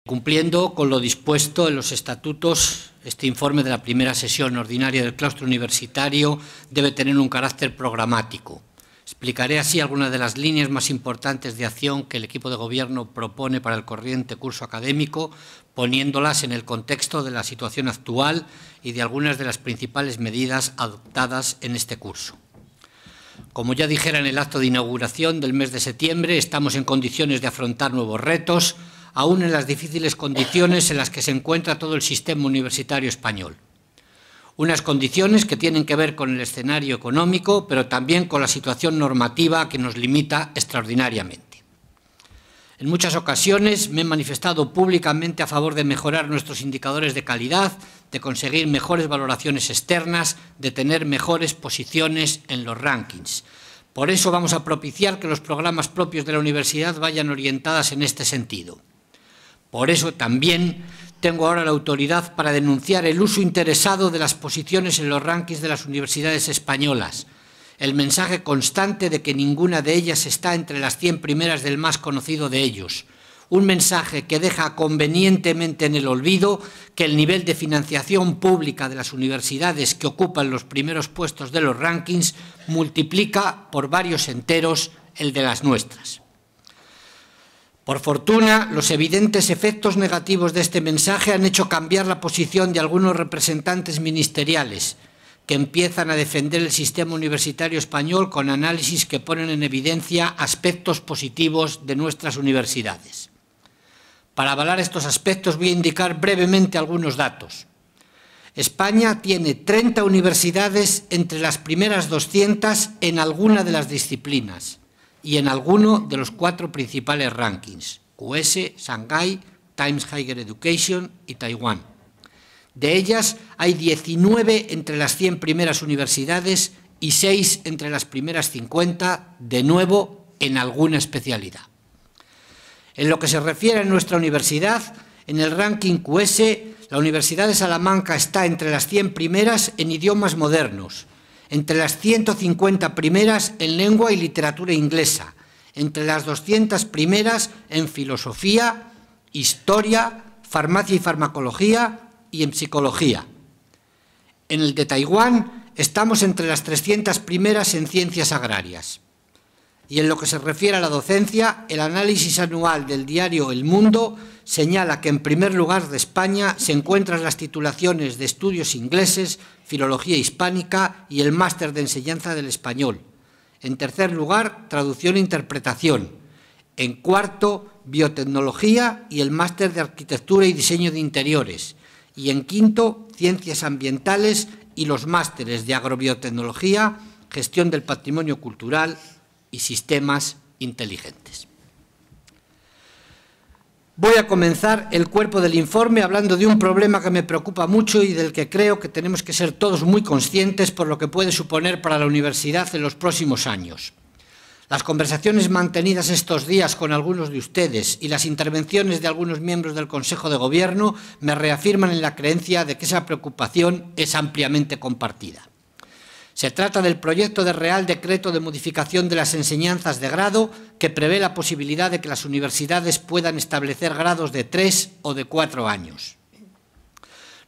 Cumpliendo con lo dispuesto en los estatutos, este informe de la primera sesión ordinaria del claustro universitario debe tener un carácter programático. Explicaré así algunas de las líneas más importantes de acción que el equipo de gobierno propone para el corriente curso académico, poniéndolas en el contexto de la situación actual y de algunas de las principales medidas adoptadas en este curso. Como ya dijera en el acto de inauguración del mes de septiembre, estamos en condiciones de afrontar nuevos retos, aún en las difíciles condiciones en las que se encuentra todo el sistema universitario español. Unas condiciones que tienen que ver con el escenario económico, pero también con la situación normativa que nos limita extraordinariamente. En muchas ocasiones me he manifestado públicamente a favor de mejorar nuestros indicadores de calidad, de conseguir mejores valoraciones externas, de tener mejores posiciones en los rankings. Por eso vamos a propiciar que los programas propios de la universidad vayan orientadas en este sentido. Por eso también tengo ahora la autoridad para denunciar el uso interesado de las posiciones en los rankings de las universidades españolas, el mensaje constante de que ninguna de ellas está entre las 100 primeras del más conocido de ellos, un mensaje que deja convenientemente en el olvido que el nivel de financiación pública de las universidades que ocupan los primeros puestos de los rankings multiplica por varios enteros el de las nuestras. Por fortuna, los evidentes efectos negativos de este mensaje han hecho cambiar la posición de algunos representantes ministeriales que empiezan a defender el sistema universitario español con análisis que ponen en evidencia aspectos positivos de nuestras universidades. Para avalar estos aspectos voy a indicar brevemente algunos datos. España tiene 30 universidades entre las primeras 200 en alguna de las disciplinas y en alguno de los 4 principales rankings, QS, Shanghai, Times Higher Education y Taiwán. De ellas hay 19 entre las 100 primeras universidades y 6 entre las primeras 50, de nuevo en alguna especialidad. En lo que se refiere a nuestra universidad, en el ranking QS, la Universidad de Salamanca está entre las 100 primeras en idiomas modernos, entre las 150 primeras en lengua y literatura inglesa, entre las 200 primeras en filosofía, historia, farmacia y farmacología y en psicología. En el de Taiwán estamos entre las 300 primeras en ciencias agrarias. Y en lo que se refiere a la docencia, el análisis anual del diario El Mundo señala que en primer lugar de España se encuentran las titulaciones de estudios ingleses, filología hispánica y el máster de enseñanza del español. En tercer lugar, traducción e interpretación. En cuarto, biotecnología y el máster de arquitectura y diseño de interiores. Y en quinto, ciencias ambientales y los másteres de agrobiotecnología, gestión del patrimonio cultural y sistemas inteligentes. Voy a comenzar el cuerpo del informe hablando de un problema que me preocupa mucho y del que creo que tenemos que ser todos muy conscientes por lo que puede suponer para la universidad en los próximos años. Las conversaciones mantenidas estos días con algunos de ustedes y las intervenciones de algunos miembros del Consejo de Gobierno me reafirman en la creencia de que esa preocupación es ampliamente compartida. Se trata del proyecto de Real Decreto de modificación de las enseñanzas de grado que prevé la posibilidad de que las universidades puedan establecer grados de 3 o de 4 años.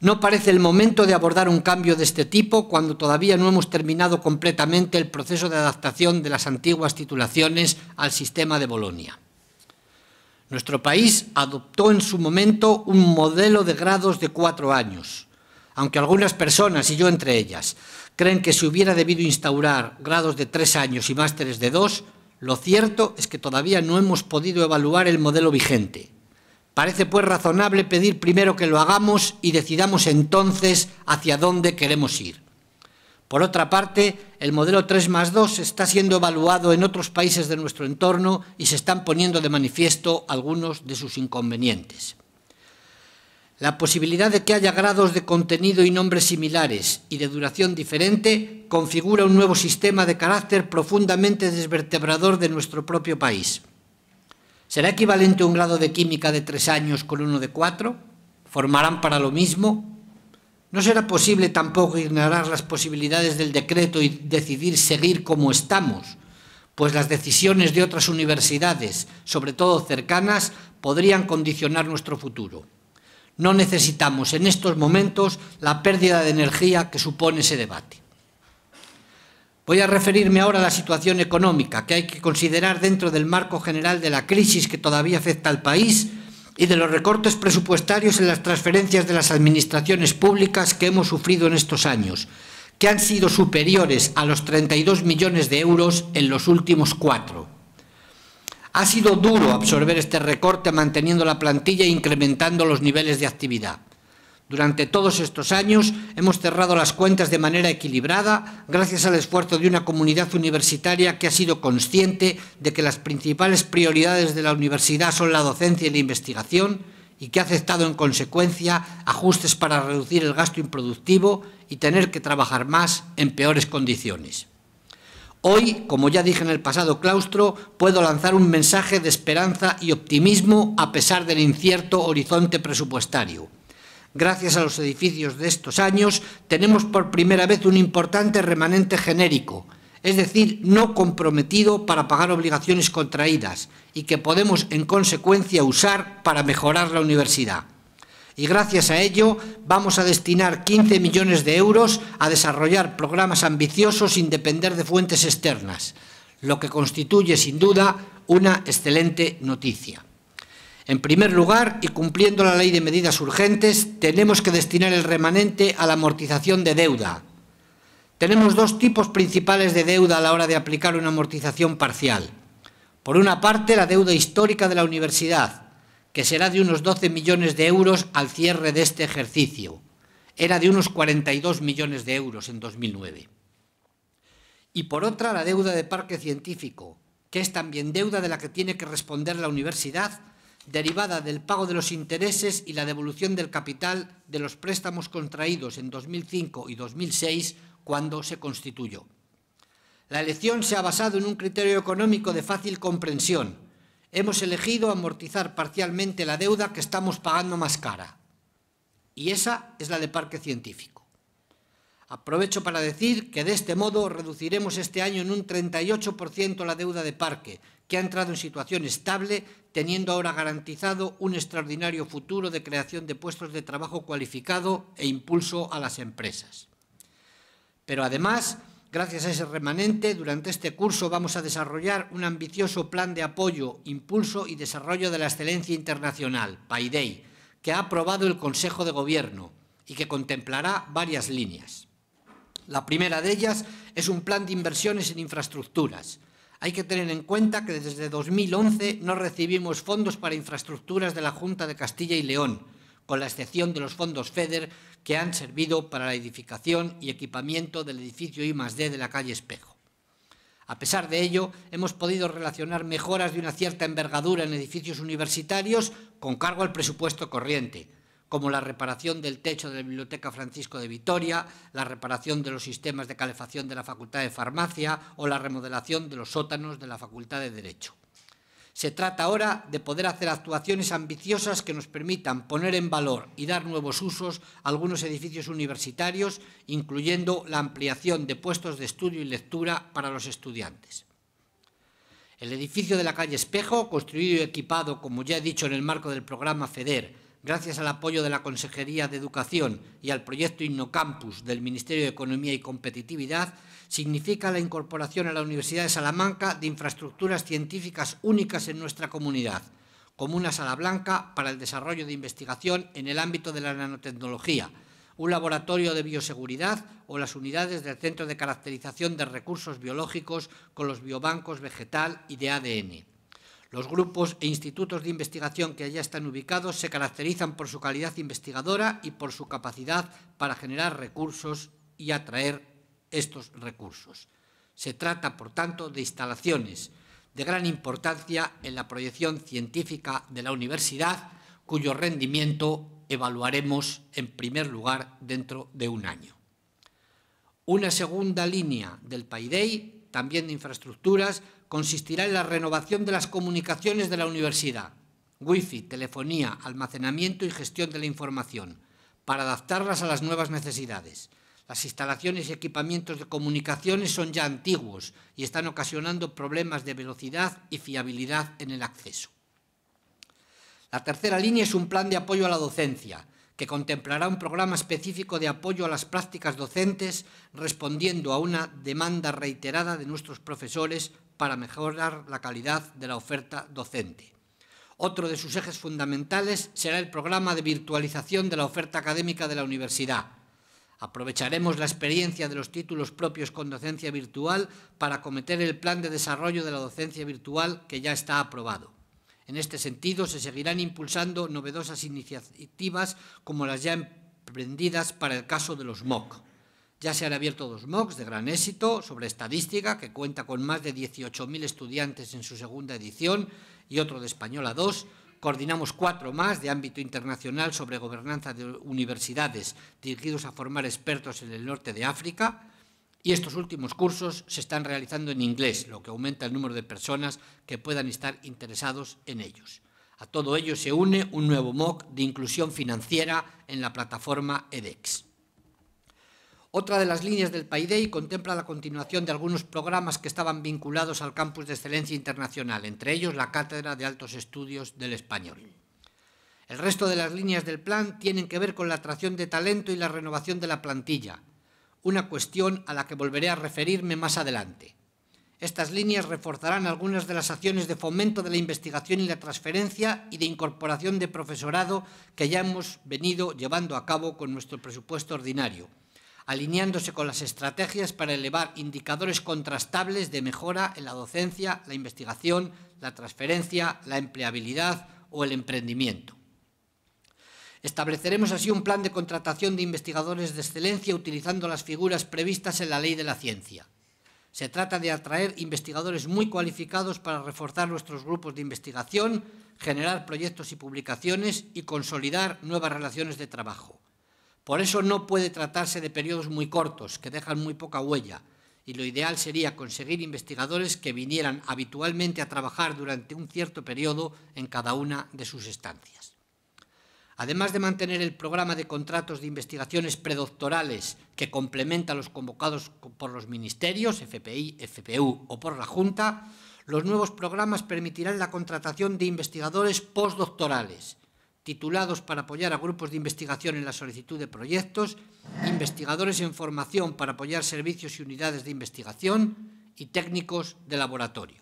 No parece el momento de abordar un cambio de este tipo cuando todavía no hemos terminado completamente el proceso de adaptación de las antiguas titulaciones al sistema de Bolonia. Nuestro país adoptó en su momento un modelo de grados de 4 años, aunque algunas personas, y yo entre ellas, creen que se hubiera debido instaurar grados de 3 años y másteres de 2, lo cierto es que todavía no hemos podido evaluar el modelo vigente. Parece pues razonable pedir primero que lo hagamos y decidamos entonces hacia dónde queremos ir. Por otra parte, el modelo 3+2 está siendo evaluado en otros países de nuestro entorno y se están poniendo de manifiesto algunos de sus inconvenientes. La posibilidad de que haya grados de contenido y nombres similares y de duración diferente configura un nuevo sistema de carácter profundamente desvertebrador de nuestro propio país. ¿Será equivalente un grado de química de 3 años con uno de 4? ¿Formarán para lo mismo? ¿No será posible tampoco ignorar las posibilidades del decreto y decidir seguir como estamos? Pues las decisiones de otras universidades, sobre todo cercanas, podrían condicionar nuestro futuro. No necesitamos en estos momentos la pérdida de energía que supone ese debate. Voy a referirme ahora a la situación económica que hay que considerar dentro del marco general de la crisis que todavía afecta al país y de los recortes presupuestarios en las transferencias de las administraciones públicas que hemos sufrido en estos años, que han sido superiores a los 32 millones de euros en los últimos 4. Ha sido duro absorber este recorte manteniendo la plantilla e incrementando los niveles de actividad. Durante todos estos años hemos cerrado las cuentas de manera equilibrada gracias al esfuerzo de una comunidad universitaria que ha sido consciente de que las principales prioridades de la universidad son la docencia y la investigación y que ha aceptado en consecuencia ajustes para reducir el gasto improductivo y tener que trabajar más en peores condiciones. Hoy, como ya dije en el pasado claustro, puedo lanzar un mensaje de esperanza y optimismo a pesar del incierto horizonte presupuestario. Gracias a los edificios de estos años, tenemos por primera vez un importante remanente genérico, es decir, no comprometido para pagar obligaciones contraídas y que podemos, en consecuencia, usar para mejorar la universidad. Y gracias a ello vamos a destinar 15 millones de euros a desarrollar programas ambiciosos sin depender de fuentes externas, lo que constituye, sin duda, una excelente noticia. En primer lugar, y cumpliendo la Ley de Medidas Urgentes, tenemos que destinar el remanente a la amortización de deuda. Tenemos dos tipos principales de deuda a la hora de aplicar una amortización parcial. Por una parte, la deuda histórica de la universidad, que será de unos 12 millones de euros al cierre de este ejercicio. Era de unos 42 millones de euros en 2009. Y por otra, la deuda de parque científico, que es también deuda de la que tiene que responder la universidad, derivada del pago de los intereses y la devolución del capital de los préstamos contraídos en 2005 y 2006, cuando se constituyó. La elección se ha basado en un criterio económico de fácil comprensión. Hemos elegido amortizar parcialmente la deuda que estamos pagando más cara. Y esa es la de parque científico. Aprovecho para decir que de este modo reduciremos este año en un 38% la deuda de parque, que ha entrado en situación estable, teniendo ahora garantizado un extraordinario futuro de creación de puestos de trabajo cualificado e impulso a las empresas. Pero además, gracias a ese remanente, durante este curso vamos a desarrollar un ambicioso plan de apoyo, impulso y desarrollo de la excelencia internacional, PAIDEI, que ha aprobado el Consejo de Gobierno y que contemplará varias líneas. La primera de ellas es un plan de inversiones en infraestructuras. Hay que tener en cuenta que desde 2011 no recibimos fondos para infraestructuras de la Junta de Castilla y León, con la excepción de los fondos FEDER que han servido para la edificación y equipamiento del edificio I+D de la calle Espejo. A pesar de ello, hemos podido relacionar mejoras de una cierta envergadura en edificios universitarios con cargo al presupuesto corriente, como la reparación del techo de la Biblioteca Francisco de Vitoria, la reparación de los sistemas de calefacción de la Facultad de Farmacia o la remodelación de los sótanos de la Facultad de Derecho. Se trata ahora de poder hacer actuaciones ambiciosas que nos permitan poner en valor y dar nuevos usos a algunos edificios universitarios, incluyendo la ampliación de puestos de estudio y lectura para los estudiantes. El edificio de la calle Espejo, construido y equipado, como ya he dicho, en el marco del programa FEDER, gracias al apoyo de la Consejería de Educación y al proyecto InnoCampus del Ministerio de Economía y Competitividad, significa la incorporación a la Universidad de Salamanca de infraestructuras científicas únicas en nuestra comunidad, como una sala blanca para el desarrollo de investigación en el ámbito de la nanotecnología, un laboratorio de bioseguridad o las unidades del Centro de Caracterización de Recursos Biológicos con los biobancos vegetal y de ADN. Los grupos e institutos de investigación que allá están ubicados se caracterizan por su calidad investigadora y por su capacidad para generar recursos y atraer estos recursos. Se trata, por tanto, de instalaciones de gran importancia en la proyección científica de la universidad, cuyo rendimiento evaluaremos en primer lugar dentro de un año. Una segunda línea del PAIDEI, también de infraestructuras, consistirá en la renovación de las comunicaciones de la universidad, wifi, telefonía, almacenamiento y gestión de la información, para adaptarlas a las nuevas necesidades. Las instalaciones y equipamientos de comunicaciones son ya antiguos y están ocasionando problemas de velocidad y fiabilidad en el acceso. La tercera línea es un plan de apoyo a la docencia, que contemplará un programa específico de apoyo a las prácticas docentes, respondiendo a una demanda reiterada de nuestros profesores para mejorar la calidad de la oferta docente. Otro de sus ejes fundamentales será el programa de virtualización de la oferta académica de la universidad. Aprovecharemos la experiencia de los títulos propios con docencia virtual para acometer el plan de desarrollo de la docencia virtual que ya está aprobado. En este sentido, se seguirán impulsando novedosas iniciativas como las ya emprendidas para el caso de los MOOC. Ya se han abierto 2 MOOCs de gran éxito sobre estadística, que cuenta con más de 18.000 estudiantes en su segunda edición, y otro de Española 2. Coordinamos 4 más de ámbito internacional sobre gobernanza de universidades dirigidos a formar expertos en el norte de África. Y estos últimos cursos se están realizando en inglés, lo que aumenta el número de personas que puedan estar interesados en ellos. A todo ello se une un nuevo MOOC de inclusión financiera en la plataforma edX. Otra de las líneas del Paideia contempla la continuación de algunos programas que estaban vinculados al Campus de Excelencia Internacional, entre ellos la Cátedra de Altos Estudios del Español. El resto de las líneas del plan tienen que ver con la atracción de talento y la renovación de la plantilla, una cuestión a la que volveré a referirme más adelante. Estas líneas reforzarán algunas de las acciones de fomento de la investigación y la transferencia y de incorporación de profesorado que ya hemos venido llevando a cabo con nuestro presupuesto ordinario, alineándose con las estrategias para elevar indicadores contrastables de mejora en la docencia, la investigación, la transferencia, la empleabilidad o el emprendimiento. Estableceremos así un plan de contratación de investigadores de excelencia utilizando las figuras previstas en la Ley de la Ciencia. Se trata de atraer investigadores muy cualificados para reforzar nuestros grupos de investigación, generar proyectos y publicaciones y consolidar nuevas relaciones de trabajo. Por eso no puede tratarse de periodos muy cortos, que dejan muy poca huella, y lo ideal sería conseguir investigadores que vinieran habitualmente a trabajar durante un cierto periodo en cada una de sus estancias. Además de mantener el programa de contratos de investigaciones predoctorales que complementa los convocados por los ministerios, FPI, FPU o por la Junta, los nuevos programas permitirán la contratación de investigadores postdoctorales, titulados para apoyar a grupos de investigación en la solicitud de proyectos, investigadores en formación para apoyar servicios y unidades de investigación y técnicos de laboratorio.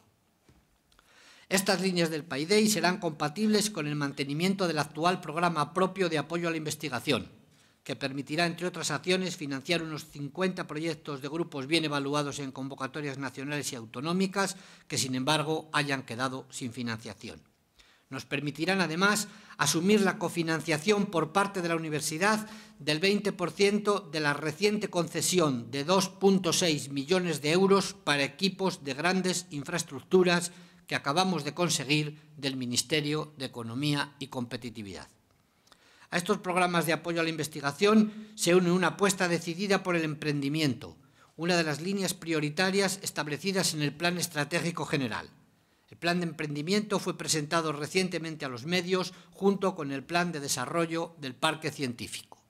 Estas líneas del Paideia serán compatibles con el mantenimiento del actual programa propio de apoyo a la investigación, que permitirá, entre otras acciones, financiar unos 50 proyectos de grupos bien evaluados en convocatorias nacionales y autonómicas que, sin embargo, hayan quedado sin financiación. Nos permitirán, además, asumir la cofinanciación por parte de la universidad del 20% de la reciente concesión de 2,6 millones de euros para equipos de grandes infraestructuras que acabamos de conseguir del Ministerio de Economía y Competitividad. A estos programas de apoyo a la investigación se une una apuesta decidida por el emprendimiento, una de las líneas prioritarias establecidas en el Plan Estratégico General. El Plan de Emprendimiento fue presentado recientemente a los medios junto con el Plan de Desarrollo del Parque Científico.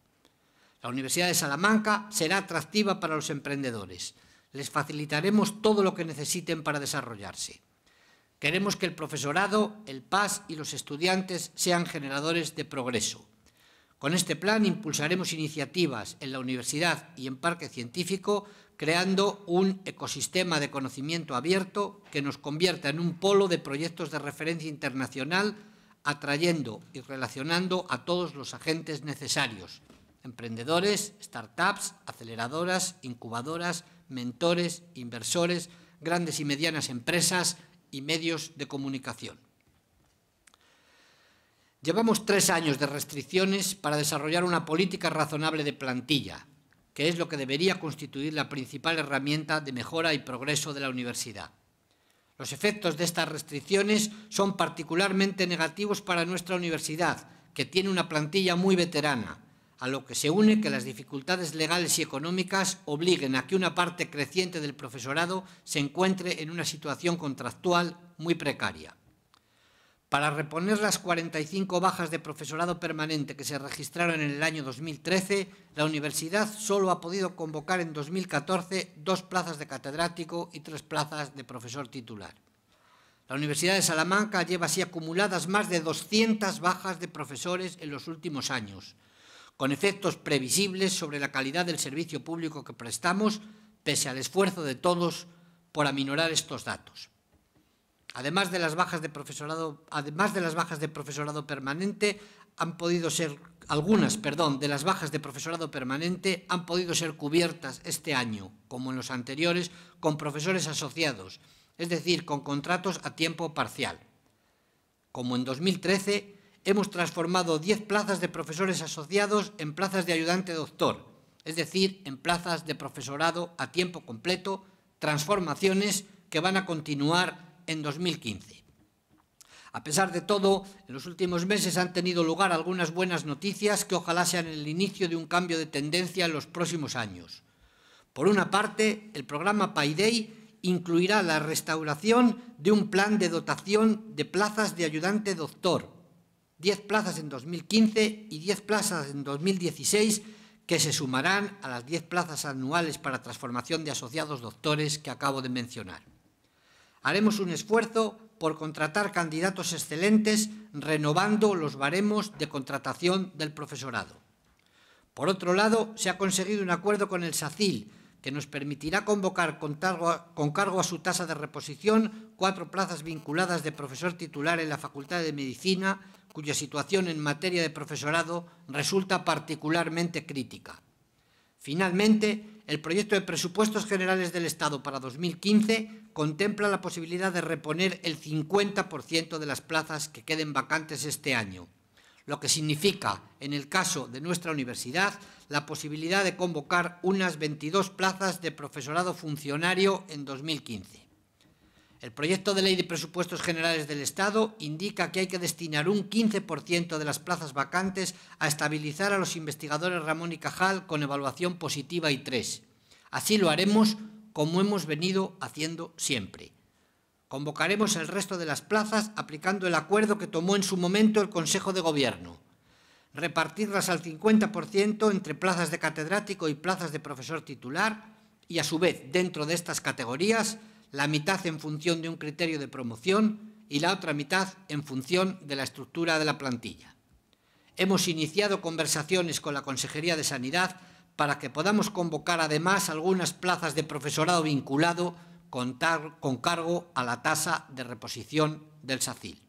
La Universidad de Salamanca será atractiva para los emprendedores. Les facilitaremos todo lo que necesiten para desarrollarse. Queremos que el profesorado, el PAS y los estudiantes sean generadores de progreso. Con este plan impulsaremos iniciativas en la universidad y en Parque Científico, creando un ecosistema de conocimiento abierto que nos convierta en un polo de proyectos de referencia internacional, atrayendo y relacionando a todos los agentes necesarios: emprendedores, startups, aceleradoras, incubadoras, mentores, inversores, grandes y medianas empresas y medios de comunicación. Llevamos 3 años de restricciones para desarrollar una política razonable de plantilla, que es lo que debería constituir la principal herramienta de mejora y progreso de la universidad. Los efectos de estas restricciones son particularmente negativos para nuestra universidad, que tiene una plantilla muy veterana, a lo que se une que las dificultades legales y económicas obliguen a que una parte creciente del profesorado se encuentre en una situación contractual muy precaria. Para reponer las 45 bajas de profesorado permanente que se registraron en el año 2013, la universidad solo ha podido convocar en 2014 2 plazas de catedrático y 3 plazas de profesor titular. La Universidad de Salamanca lleva así acumuladas más de 200 bajas de profesores en los últimos años, con efectos previsibles sobre la calidad del servicio público que prestamos, pese al esfuerzo de todos por aminorar estos datos. Algunas de las bajas de profesorado permanente han podido ser cubiertas este año, como en los anteriores, con profesores asociados, es decir, con contratos a tiempo parcial. Como en 2013, hemos transformado 10 plazas de profesores asociados en plazas de ayudante doctor, es decir, en plazas de profesorado a tiempo completo, transformaciones que van a continuar en 2015. A pesar de todo, en los últimos meses han tenido lugar algunas buenas noticias que ojalá sean el inicio de un cambio de tendencia en los próximos años. Por una parte, el programa Paiday incluirá la restauración de un plan de dotación de plazas de ayudante doctor, 10 plazas en 2015 y 10 plazas en 2016, que se sumarán a las 10 plazas anuales para transformación de asociados doctores que acabo de mencionar. Haremos un esfuerzo por contratar candidatos excelentes, renovando los baremos de contratación del profesorado. Por otro lado, se ha conseguido un acuerdo con el SACIL, que nos permitirá convocar con cargo a su tasa de reposición 4 plazas vinculadas de profesor titular en la Facultad de Medicina, cuya situación en materia de profesorado resulta particularmente crítica. Finalmente, el proyecto de presupuestos generales del Estado para 2015 contempla la posibilidad de reponer el 50% de las plazas que queden vacantes este año, lo que significa, en el caso de nuestra universidad, la posibilidad de convocar unas 22 plazas de profesorado funcionario en 2015. El proyecto de ley de presupuestos generales del Estado indica que hay que destinar un 15% de las plazas vacantes a estabilizar a los investigadores Ramón y Cajal con evaluación positiva y 3. Así lo haremos como hemos venido haciendo siempre. Convocaremos el resto de las plazas aplicando el acuerdo que tomó en su momento el Consejo de Gobierno. Repartirlas al 50% entre plazas de catedrático y plazas de profesor titular y, a su vez, dentro de estas categorías, la mitad en función de un criterio de promoción y la otra mitad en función de la estructura de la plantilla. Hemos iniciado conversaciones con la Consejería de Sanidad para que podamos convocar además algunas plazas de profesorado vinculado con cargo a la tasa de reposición del SACIL.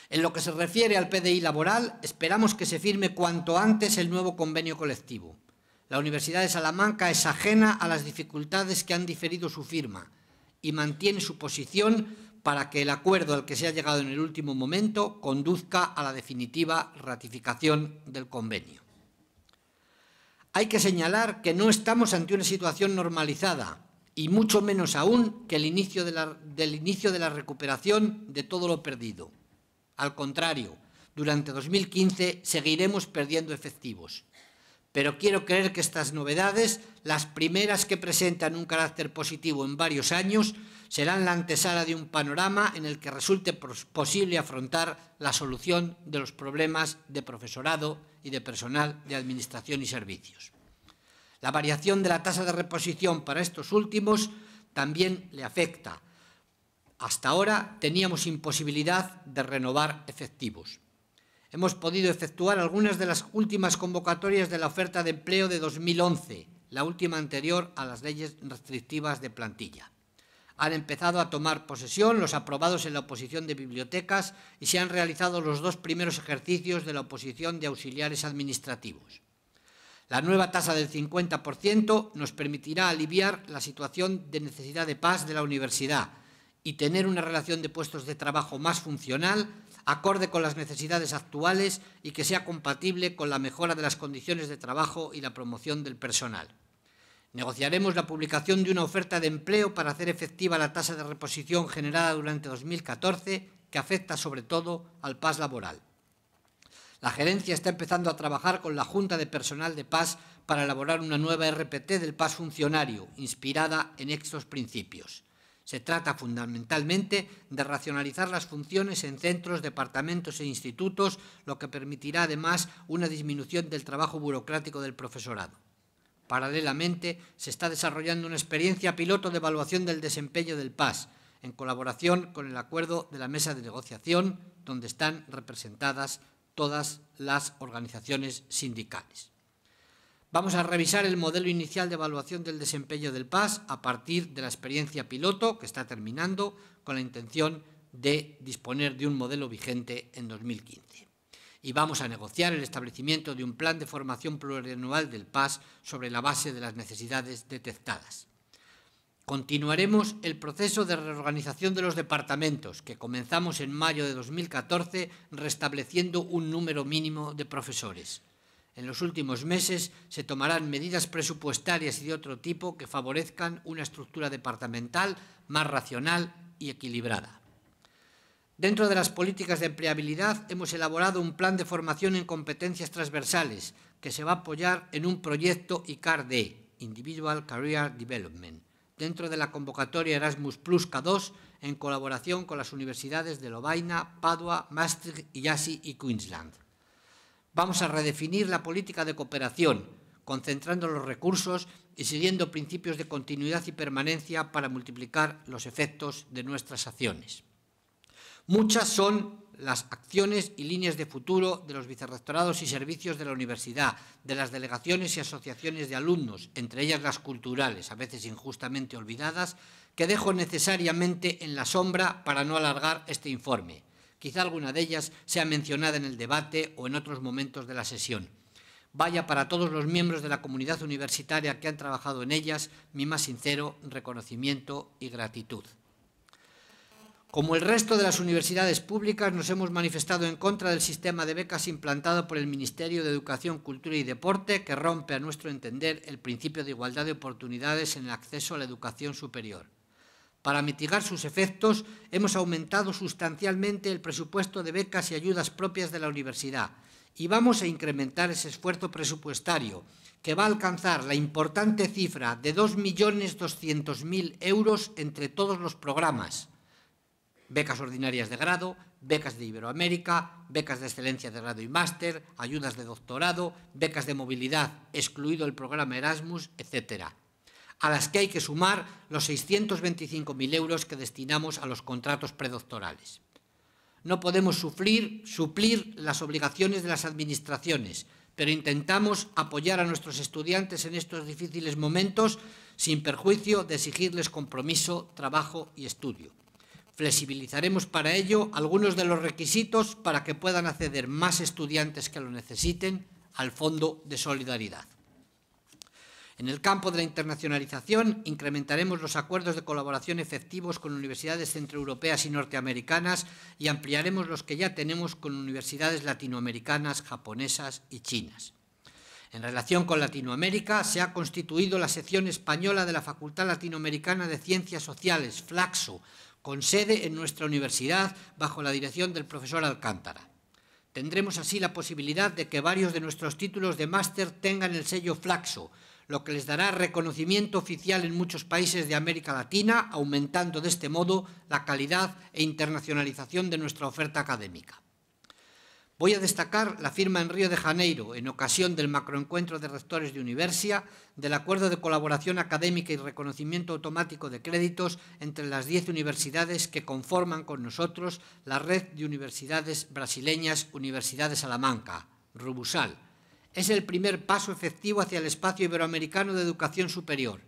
En lo que se refiere al PDI laboral, esperamos que se firme cuanto antes el nuevo convenio colectivo. La Universidad de Salamanca es ajena a las dificultades que han diferido su firma y mantiene su posición para que el acuerdo al que se ha llegado en el último momento conduzca a la definitiva ratificación del convenio. Hay que señalar que no estamos ante una situación normalizada y mucho menos aún que el inicio de la recuperación de todo lo perdido. Al contrario, durante 2015 seguiremos perdiendo efectivos. Pero quiero creer que estas novedades, las primeras que presentan un carácter positivo en varios años, serán la antesala de un panorama en el que resulte posible afrontar la solución de los problemas de profesorado y de personal de administración y servicios. La variación de la tasa de reposición para estos últimos también le afecta. Hasta ahora teníamos imposibilidad de renovar efectivos. Hemos podido efectuar algunas de las últimas convocatorias de la oferta de empleo de 2011, la última anterior a las leyes restrictivas de plantilla. Han empezado a tomar posesión los aprobados en la oposición de bibliotecas y se han realizado los 2 primeros ejercicios de la oposición de auxiliares administrativos. La nueva tasa del 50% nos permitirá aliviar la situación de necesidad de PAS de la universidad y tener una relación de puestos de trabajo más funcional, acorde con las necesidades actuales y que sea compatible con la mejora de las condiciones de trabajo y la promoción del personal. Negociaremos la publicación de una oferta de empleo para hacer efectiva la tasa de reposición generada durante 2014, que afecta sobre todo al PAS laboral. La gerencia está empezando a trabajar con la Junta de Personal de PAS para elaborar una nueva RPT del PAS funcionario, inspirada en estos principios. Se trata fundamentalmente de racionalizar las funciones en centros, departamentos e institutos, lo que permitirá además una disminución del trabajo burocrático del profesorado. Paralelamente, se está desarrollando una experiencia piloto de evaluación del desempeño del PAS, en colaboración con el acuerdo de la mesa de negociación, donde están representadas todas las organizaciones sindicales. Vamos a revisar el modelo inicial de evaluación del desempeño del PAS a partir de la experiencia piloto, que está terminando, con la intención de disponer de un modelo vigente en 2015. Y vamos a negociar el establecimiento de un plan de formación plurianual del PAS sobre la base de las necesidades detectadas. Continuaremos el proceso de reorganización de los departamentos, que comenzamos en mayo de 2014, restableciendo un número mínimo de profesores. En los últimos meses se tomarán medidas presupuestarias y de otro tipo que favorezcan una estructura departamental más racional y equilibrada. Dentro de las políticas de empleabilidad hemos elaborado un plan de formación en competencias transversales que se va a apoyar en un proyecto ICAR-D, Individual Career Development, dentro de la convocatoria Erasmus Plus K2 en colaboración con las universidades de Lovaina, Padua, Maastricht, Iași y Queensland. Vamos a redefinir la política de cooperación, concentrando los recursos y siguiendo principios de continuidad y permanencia para multiplicar los efectos de nuestras acciones. Muchas son las acciones y líneas de futuro de los vicerrectorados y servicios de la universidad, de las delegaciones y asociaciones de alumnos, entre ellas las culturales, a veces injustamente olvidadas, que dejo necesariamente en la sombra para no alargar este informe. Quizá alguna de ellas sea mencionada en el debate o en otros momentos de la sesión. Vaya para todos los miembros de la comunidad universitaria que han trabajado en ellas mi más sincero reconocimiento y gratitud. Como el resto de las universidades públicas, nos hemos manifestado en contra del sistema de becas implantado por el Ministerio de Educación, Cultura y Deporte, que rompe, a nuestro entender, el principio de igualdad de oportunidades en el acceso a la educación superior. Para mitigar sus efectos, hemos aumentado sustancialmente el presupuesto de becas y ayudas propias de la universidad y vamos a incrementar ese esfuerzo presupuestario, que va a alcanzar la importante cifra de 2.200.000 euros entre todos los programas: becas ordinarias de grado, becas de Iberoamérica, becas de excelencia de grado y máster, ayudas de doctorado, becas de movilidad, excluido el programa Erasmus, etc., a las que hay que sumar los 625.000 euros que destinamos a los contratos predoctorales. No podemos suplir las obligaciones de las administraciones, pero intentamos apoyar a nuestros estudiantes en estos difíciles momentos sin perjuicio de exigirles compromiso, trabajo y estudio. Flexibilizaremos para ello algunos de los requisitos para que puedan acceder más estudiantes que lo necesiten al Fondo de Solidaridad. En el campo de la internacionalización, incrementaremos los acuerdos de colaboración efectivos con universidades centroeuropeas y norteamericanas y ampliaremos los que ya tenemos con universidades latinoamericanas, japonesas y chinas. En relación con Latinoamérica, se ha constituido la sección española de la Facultad Latinoamericana de Ciencias Sociales, FLACSO, con sede en nuestra universidad bajo la dirección del profesor Alcántara. Tendremos así la posibilidad de que varios de nuestros títulos de máster tengan el sello FLACSO, lo que les dará reconocimiento oficial en muchos países de América Latina, aumentando de este modo la calidad e internacionalización de nuestra oferta académica. Voy a destacar la firma en Río de Janeiro, en ocasión del macroencuentro de rectores de Universia, del acuerdo de colaboración académica y reconocimiento automático de créditos entre las 10 universidades que conforman con nosotros la red de universidades brasileñas Universidad de Salamanca, RUBUSAL. Es el primer paso efectivo hacia el espacio iberoamericano de educación superior,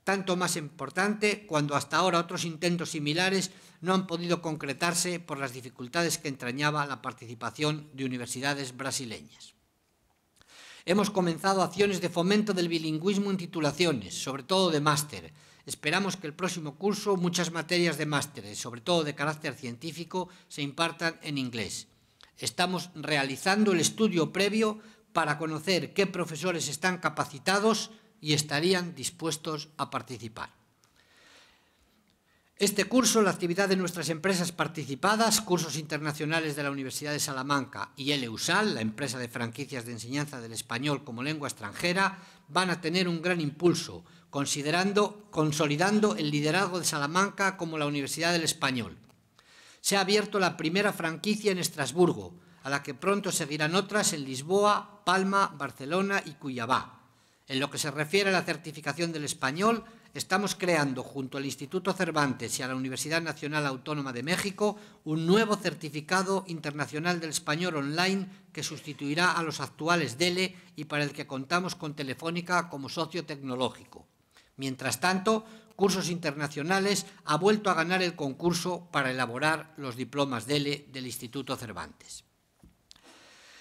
tanto más importante cuando hasta ahora otros intentos similares no han podido concretarse por las dificultades que entrañaba la participación de universidades brasileñas. Hemos comenzado acciones de fomento del bilingüismo en titulaciones, sobre todo de máster. Esperamos que el próximo curso muchas materias de máster, sobre todo de carácter científico, se impartan en inglés. Estamos realizando el estudio previo para conocer qué profesores están capacitados y estarían dispuestos a participar. Este curso, la actividad de nuestras empresas participadas, cursos internacionales de la Universidad de Salamanca y LEUSAL, la empresa de franquicias de enseñanza del español como lengua extranjera, van a tener un gran impulso, consolidando el liderazgo de Salamanca como la Universidad del Español. Se ha abierto la primera franquicia en Estrasburgo, a la que pronto seguirán otras en Lisboa, Palma, Barcelona y Cuiabá. En lo que se refiere a la certificación del español, estamos creando, junto al Instituto Cervantes y a la Universidad Nacional Autónoma de México, un nuevo certificado internacional del español online que sustituirá a los actuales DELE y para el que contamos con Telefónica como socio tecnológico. Mientras tanto, Cursos Internacionales ha vuelto a ganar el concurso para elaborar los diplomas DELE del Instituto Cervantes.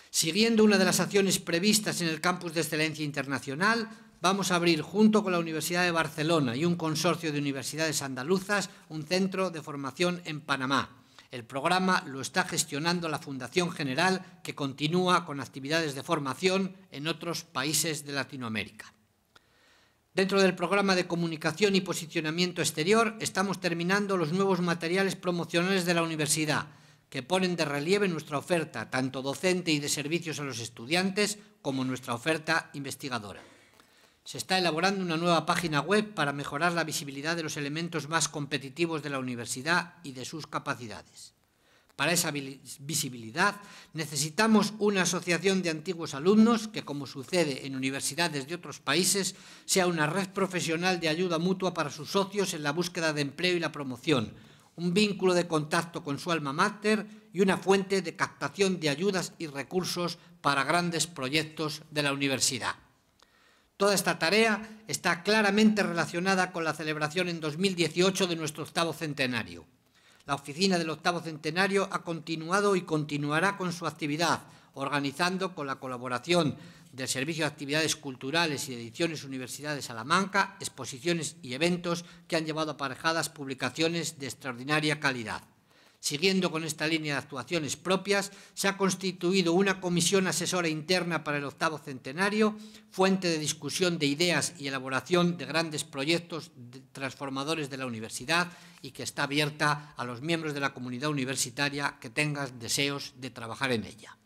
Siguiendo una de las acciones previstas en el Campus de Excelencia Internacional, vamos a abrir, junto con la Universidad de Barcelona y un consorcio de universidades andaluzas, un centro de formación en Panamá. El programa lo está gestionando la Fundación General, que continúa con actividades de formación en otros países de Latinoamérica. Dentro del programa de comunicación y posicionamiento exterior, estamos terminando los nuevos materiales promocionales de la universidad, que ponen de relieve nuestra oferta, tanto docente y de servicios a los estudiantes, como nuestra oferta investigadora. Se está elaborando una nueva página web para mejorar la visibilidad de los elementos más competitivos de la universidad y de sus capacidades. Para esa visibilidad necesitamos una asociación de antiguos alumnos que, como sucede en universidades de otros países, sea una red profesional de ayuda mutua para sus socios en la búsqueda de empleo y la promoción, un vínculo de contacto con su alma mater y una fuente de captación de ayudas y recursos para grandes proyectos de la universidad. Toda esta tarea está claramente relacionada con la celebración en 2018 de nuestro 8º centenario. La oficina del 8º centenario ha continuado y continuará con su actividad, organizando con la colaboración del Servicio de Actividades Culturales y de Ediciones Universidad de Salamanca exposiciones y eventos que han llevado aparejadas publicaciones de extraordinaria calidad. Siguiendo con esta línea de actuaciones propias, se ha constituido una comisión asesora interna para el 8º centenario, fuente de discusión de ideas y elaboración de grandes proyectos transformadores de la universidad y que está abierta a los miembros de la comunidad universitaria que tengan deseos de trabajar en ella.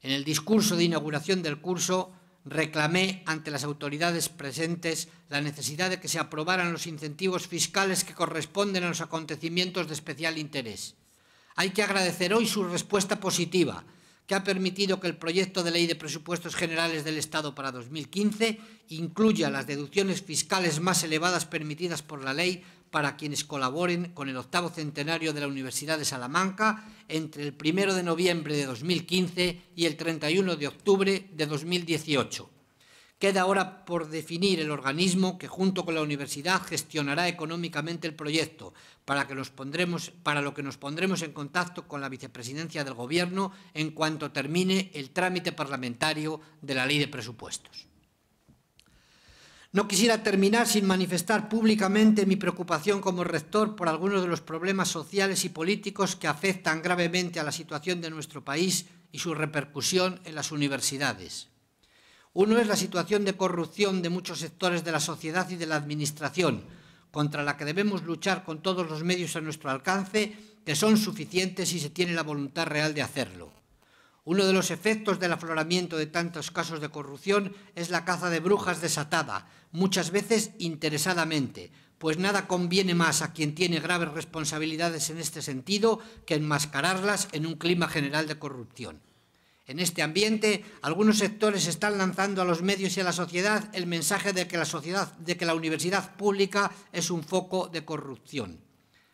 En el discurso de inauguración del curso, reclamé ante las autoridades presentes la necesidad de que se aprobaran los incentivos fiscales que corresponden a los acontecimientos de especial interés. Hay que agradecer hoy su respuesta positiva, que ha permitido que el proyecto de ley de presupuestos generales del Estado para 2015 incluya las deducciones fiscales más elevadas permitidas por la ley para quienes colaboren con el 8º centenario de la Universidad de Salamanca entre el 1 de noviembre de 2015 y el 31 de octubre de 2018. Queda ahora por definir el organismo que, junto con la universidad, gestionará económicamente el proyecto, para lo que nos pondremos en contacto con la vicepresidencia del Gobierno en cuanto termine el trámite parlamentario de la Ley de Presupuestos. No quisiera terminar sin manifestar públicamente mi preocupación como rector por algunos de los problemas sociales y políticos que afectan gravemente a la situación de nuestro país y su repercusión en las universidades. Uno es la situación de corrupción de muchos sectores de la sociedad y de la administración, contra la que debemos luchar con todos los medios a nuestro alcance, que son suficientes si se tiene la voluntad real de hacerlo. Uno de los efectos del afloramiento de tantos casos de corrupción es la caza de brujas desatada, muchas veces interesadamente, pues nada conviene más a quien tiene graves responsabilidades en este sentido que enmascararlas en un clima general de corrupción. En este ambiente, algunos sectores están lanzando a los medios y a la sociedad el mensaje de que la universidad pública es un foco de corrupción.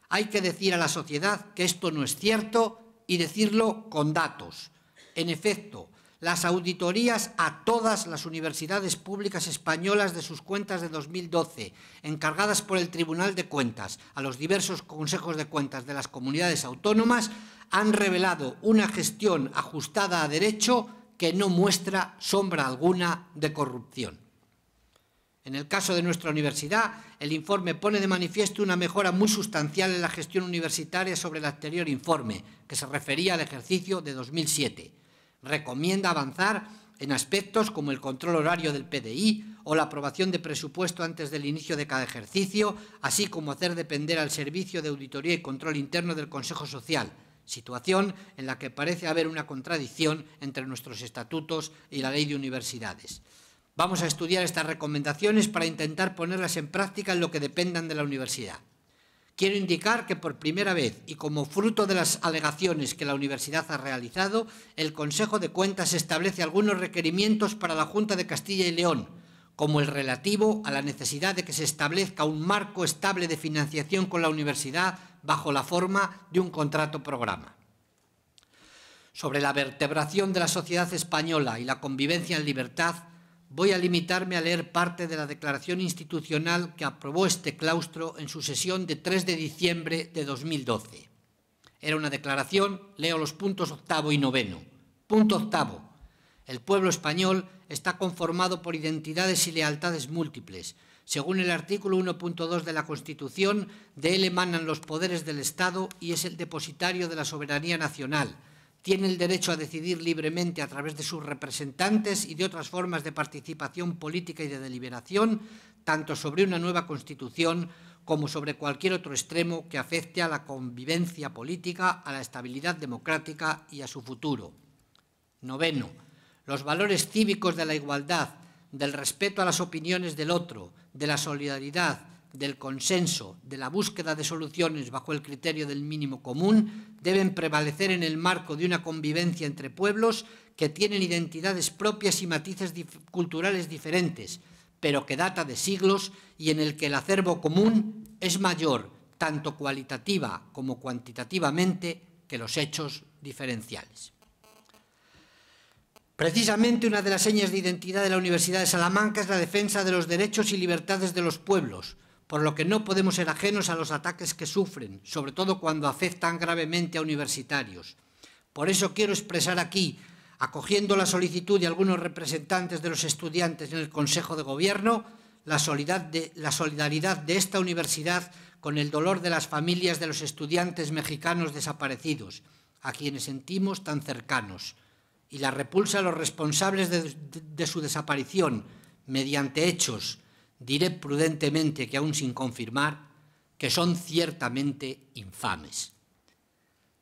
Hay que decir a la sociedad que esto no es cierto y decirlo con datos. En efecto, las auditorías a todas las universidades públicas españolas de sus cuentas de 2012, encargadas por el Tribunal de Cuentas a los diversos consejos de cuentas de las comunidades autónomas, han revelado una gestión ajustada a derecho que no muestra sombra alguna de corrupción. En el caso de nuestra universidad, el informe pone de manifiesto una mejora muy sustancial en la gestión universitaria sobre el anterior informe, que se refería al ejercicio de 2007. Recomienda avanzar en aspectos como el control horario del PDI o la aprobación de presupuesto antes del inicio de cada ejercicio, así como hacer depender al Servicio de Auditoría y Control Interno del Consejo Social, situación en la que parece haber una contradicción entre nuestros estatutos y la Ley de Universidades. Vamos a estudiar estas recomendaciones para intentar ponerlas en práctica en lo que dependan de la universidad. Quiero indicar que por primera vez y como fruto de las alegaciones que la universidad ha realizado, el Consejo de Cuentas establece algunos requerimientos para la Junta de Castilla y León, como el relativo a la necesidad de que se establezca un marco estable de financiación con la universidad bajo la forma de un contrato programa. Sobre la vertebración de la sociedad española y la convivencia en libertad, voy a limitarme a leer parte de la declaración institucional que aprobó este claustro en su sesión de 3 de diciembre de 2012. Era una declaración, leo los puntos 8º y 9º. Punto 8º. El pueblo español está conformado por identidades y lealtades múltiples. Según el artículo 1.2 de la Constitución, de él emanan los poderes del Estado y es el depositario de la soberanía nacional. Tiene el derecho a decidir libremente a través de sus representantes y de otras formas de participación política y de deliberación, tanto sobre una nueva Constitución como sobre cualquier otro extremo que afecte a la convivencia política, a la estabilidad democrática y a su futuro. 9º. Los valores cívicos de la igualdad, del respeto a las opiniones del otro, de la solidaridad, del consenso, de la búsqueda de soluciones bajo el criterio del mínimo común, deben prevalecer en el marco de una convivencia entre pueblos que tienen identidades propias y matices culturales diferentes, pero que data de siglos y en el que el acervo común es mayor, tanto cualitativa como cuantitativamente, que los hechos diferenciales. Precisamente una de las señas de identidad de la Universidad de Salamanca es la defensa de los derechos y libertades de los pueblos, por lo que no podemos ser ajenos a los ataques que sufren, sobre todo cuando afectan gravemente a universitarios. Por eso quiero expresar aquí, acogiendo la solicitud de algunos representantes de los estudiantes en el Consejo de Gobierno, la solidaridad de esta universidad con el dolor de las familias de los estudiantes mexicanos desaparecidos, a quienes sentimos tan cercanos, y la repulsa a los responsables de su desaparición mediante hechos, diré prudentemente que aún sin confirmar, que son ciertamente infames.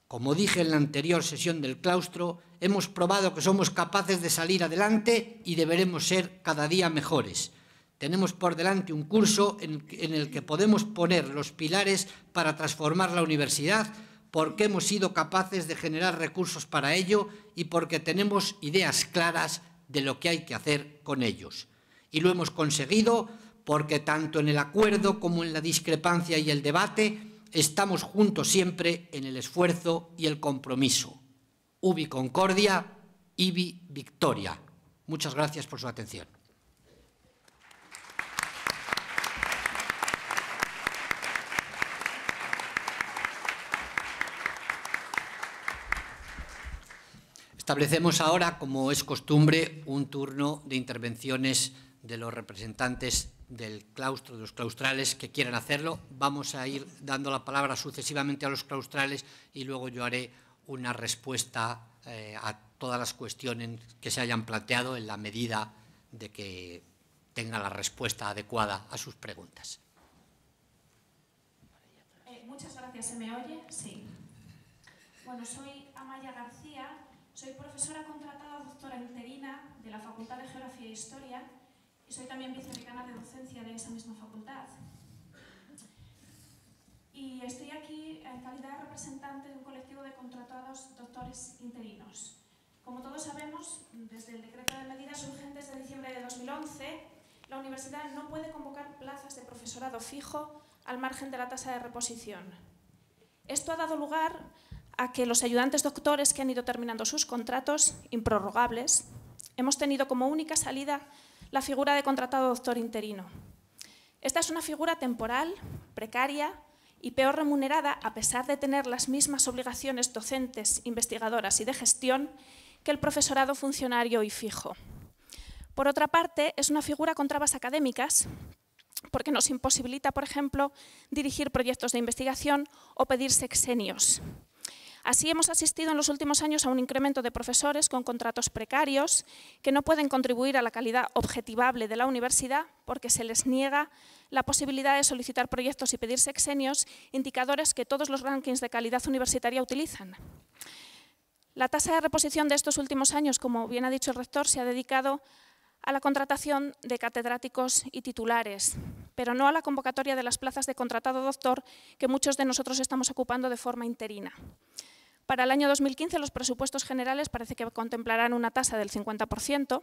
Como dije en la anterior sesión del claustro, hemos probado que somos capaces de salir adelante y deberemos ser cada día mejores. Tenemos por delante un curso en el que podemos poner los pilares para transformar la universidad, porque hemos sido capaces de generar recursos para ello y porque tenemos ideas claras de lo que hay que hacer con ellos. Y lo hemos conseguido porque tanto en el acuerdo como en la discrepancia y el debate estamos juntos siempre en el esfuerzo y el compromiso. Ubi concordia, ibi victoria. Muchas gracias por su atención. Establecemos ahora, como es costumbre, un turno de intervenciones de los representantes del claustro, de los claustrales que quieran hacerlo. Vamos a ir dando la palabra sucesivamente a los claustrales y luego yo haré una respuesta a todas las cuestiones que se hayan planteado en la medida de que tenga la respuesta adecuada a sus preguntas. Muchas gracias. ¿Se me oye? Sí. Bueno, soy Amaya García. Soy profesora contratada doctora interina de la Facultad de Geografía e Historia y soy también vicedecana de docencia de esa misma facultad. Y estoy aquí en calidad de representante de un colectivo de contratados doctores interinos. Como todos sabemos, desde el decreto de medidas urgentes de diciembre de 2011, la universidad no puede convocar plazas de profesorado fijo al margen de la tasa de reposición. Esto ha dado lugar a que los ayudantes doctores que han ido terminando sus contratos improrrogables hemos tenido como única salida la figura de contratado doctor interino. Esta es una figura temporal, precaria y peor remunerada a pesar de tener las mismas obligaciones docentes, investigadoras y de gestión que el profesorado funcionario y fijo. Por otra parte, es una figura con trabas académicas porque nos imposibilita, por ejemplo, dirigir proyectos de investigación o pedir sexenios. Así hemos asistido en los últimos años a un incremento de profesores con contratos precarios que no pueden contribuir a la calidad objetivable de la universidad porque se les niega la posibilidad de solicitar proyectos y pedir sexenios, indicadores que todos los rankings de calidad universitaria utilizan. La tasa de reposición de estos últimos años, como bien ha dicho el rector, se ha dedicado a la contratación de catedráticos y titulares, pero no a la convocatoria de las plazas de contratado doctor que muchos de nosotros estamos ocupando de forma interina. Para el año 2015 los presupuestos generales parece que contemplarán una tasa del 50%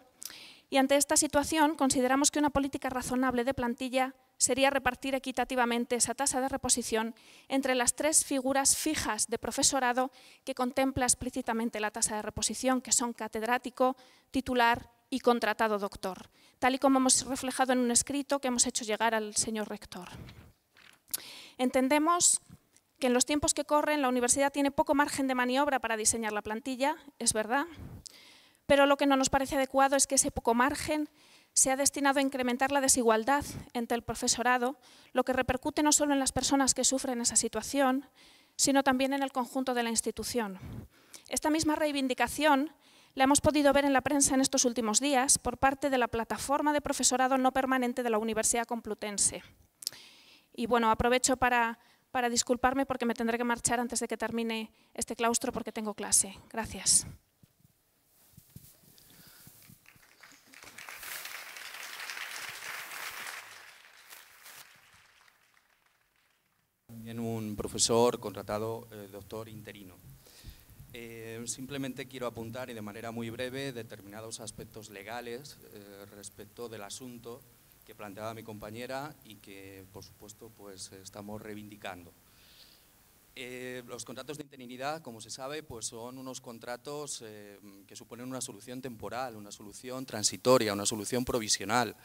y ante esta situación consideramos que una política razonable de plantilla sería repartir equitativamente esa tasa de reposición entre las 3 figuras fijas de profesorado que contempla explícitamente la tasa de reposición, que son catedrático, titular y contratado doctor, tal y como hemos reflejado en un escrito que hemos hecho llegar al señor rector. Entendemos que en los tiempos que corren la universidad tiene poco margen de maniobra para diseñar la plantilla, es verdad, pero lo que no nos parece adecuado es que ese poco margen se ha destinado a incrementar la desigualdad entre el profesorado, lo que repercute no solo en las personas que sufren esa situación, sino también en el conjunto de la institución. Esta misma reivindicación la hemos podido ver en la prensa en estos últimos días por parte de la plataforma de profesorado no permanente de la Universidad Complutense. Y bueno, aprovecho para disculparme porque me tendré que marchar antes de que termine este claustro porque tengo clase. Gracias. También un profesor contratado, doctor interino. Simplemente quiero apuntar, y de manera muy breve, determinados aspectos legales respecto del asunto que planteaba mi compañera y que, por supuesto, pues estamos reivindicando. Los contratos de interinidad, como se sabe, pues son unos contratos que suponen una solución temporal, una solución transitoria, una solución provisional,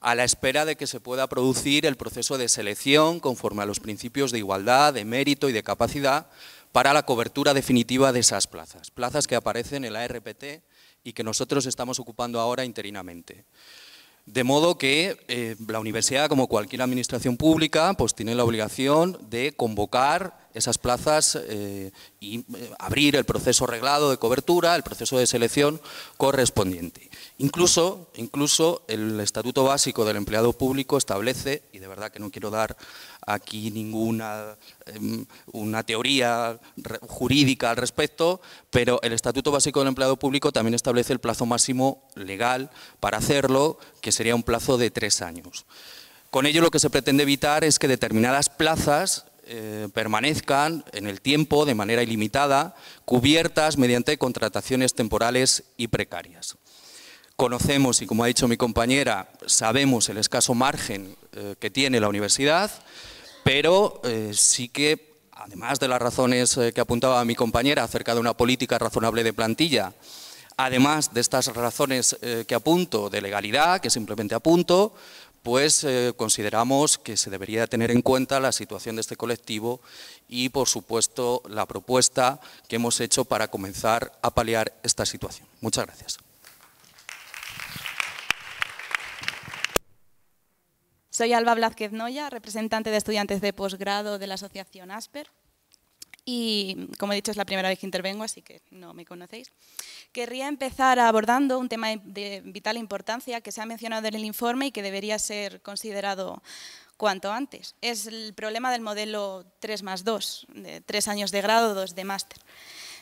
a la espera de que se pueda producir el proceso de selección conforme a los principios de igualdad, de mérito y de capacidad para la cobertura definitiva de esas plazas, plazas que aparecen en la RPT y que nosotros estamos ocupando ahora interinamente. De modo que la universidad, como cualquier administración pública, pues tiene la obligación de convocar esas plazas y abrir el proceso reglado de cobertura, el proceso de selección correspondiente. Incluso el Estatuto Básico del Empleado Público establece, y de verdad que no quiero dar aquí ninguna una teoría jurídica al respecto, pero el Estatuto Básico del Empleado Público también establece el plazo máximo legal para hacerlo, que sería un plazo de 3 años. Con ello lo que se pretende evitar es que determinadas plazas permanezcan en el tiempo de manera ilimitada, cubiertas mediante contrataciones temporales y precarias. Conocemos, y como ha dicho mi compañera, sabemos el escaso margen que tiene la universidad, pero sí que, además de las razones que apuntaba mi compañera acerca de una política razonable de plantilla, además de estas razones que apunto de legalidad, que simplemente apunto, pues consideramos que se debería tener en cuenta la situación de este colectivo y, por supuesto, la propuesta que hemos hecho para comenzar a paliar esta situación. Muchas gracias. Soy Alba Blázquez Noya, representante de estudiantes de posgrado de la asociación Asper. Y, como he dicho, es la primera vez que intervengo, así que no me conocéis. Querría empezar abordando un tema de vital importancia que se ha mencionado en el informe y que debería ser considerado cuanto antes. Es el problema del modelo 3+2, de 3 años de grado, 2 de máster.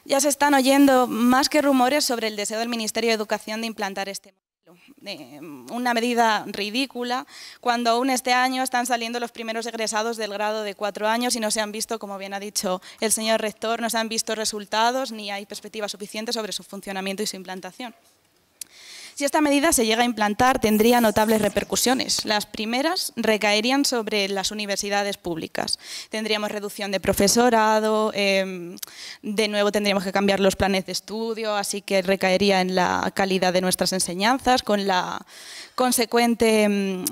Ya se están oyendo más que rumores sobre el deseo del Ministerio de Educación de implantar este modelo. Una medida ridícula cuando aún este año están saliendo los primeros egresados del grado de 4 años y no se han visto, como bien ha dicho el señor rector, no se han visto resultados ni hay perspectivas suficientes sobre su funcionamiento y su implantación. Si esta medida se llega a implantar, tendría notables repercusiones. Las primeras recaerían sobre las universidades públicas. Tendríamos reducción de profesorado, de nuevo tendríamos que cambiar los planes de estudio, así que recaería en la calidad de nuestras enseñanzas, con la consecuente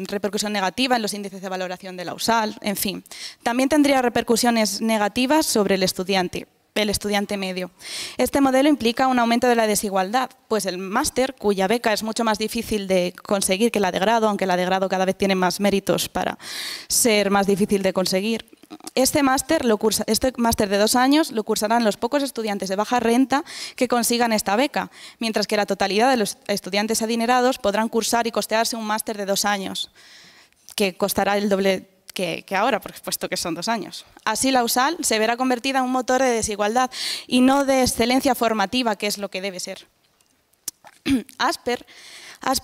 repercusión negativa en los índices de valoración de la USAL, en fin. También tendría repercusiones negativas sobre el estudiante medio. Este modelo implica un aumento de la desigualdad, pues el máster, cuya beca es mucho más difícil de conseguir que la de grado, aunque la de grado cada vez tiene más méritos para ser más difícil de conseguir. Este máster de 2 años lo cursarán los pocos estudiantes de baja renta que consigan esta beca, mientras que la totalidad de los estudiantes adinerados podrán cursar y costearse un máster de 2 años, que costará el doble que ahora, por supuesto que son 2 años. Así la USAL se verá convertida en un motor de desigualdad y no de excelencia formativa, que es lo que debe ser. Asper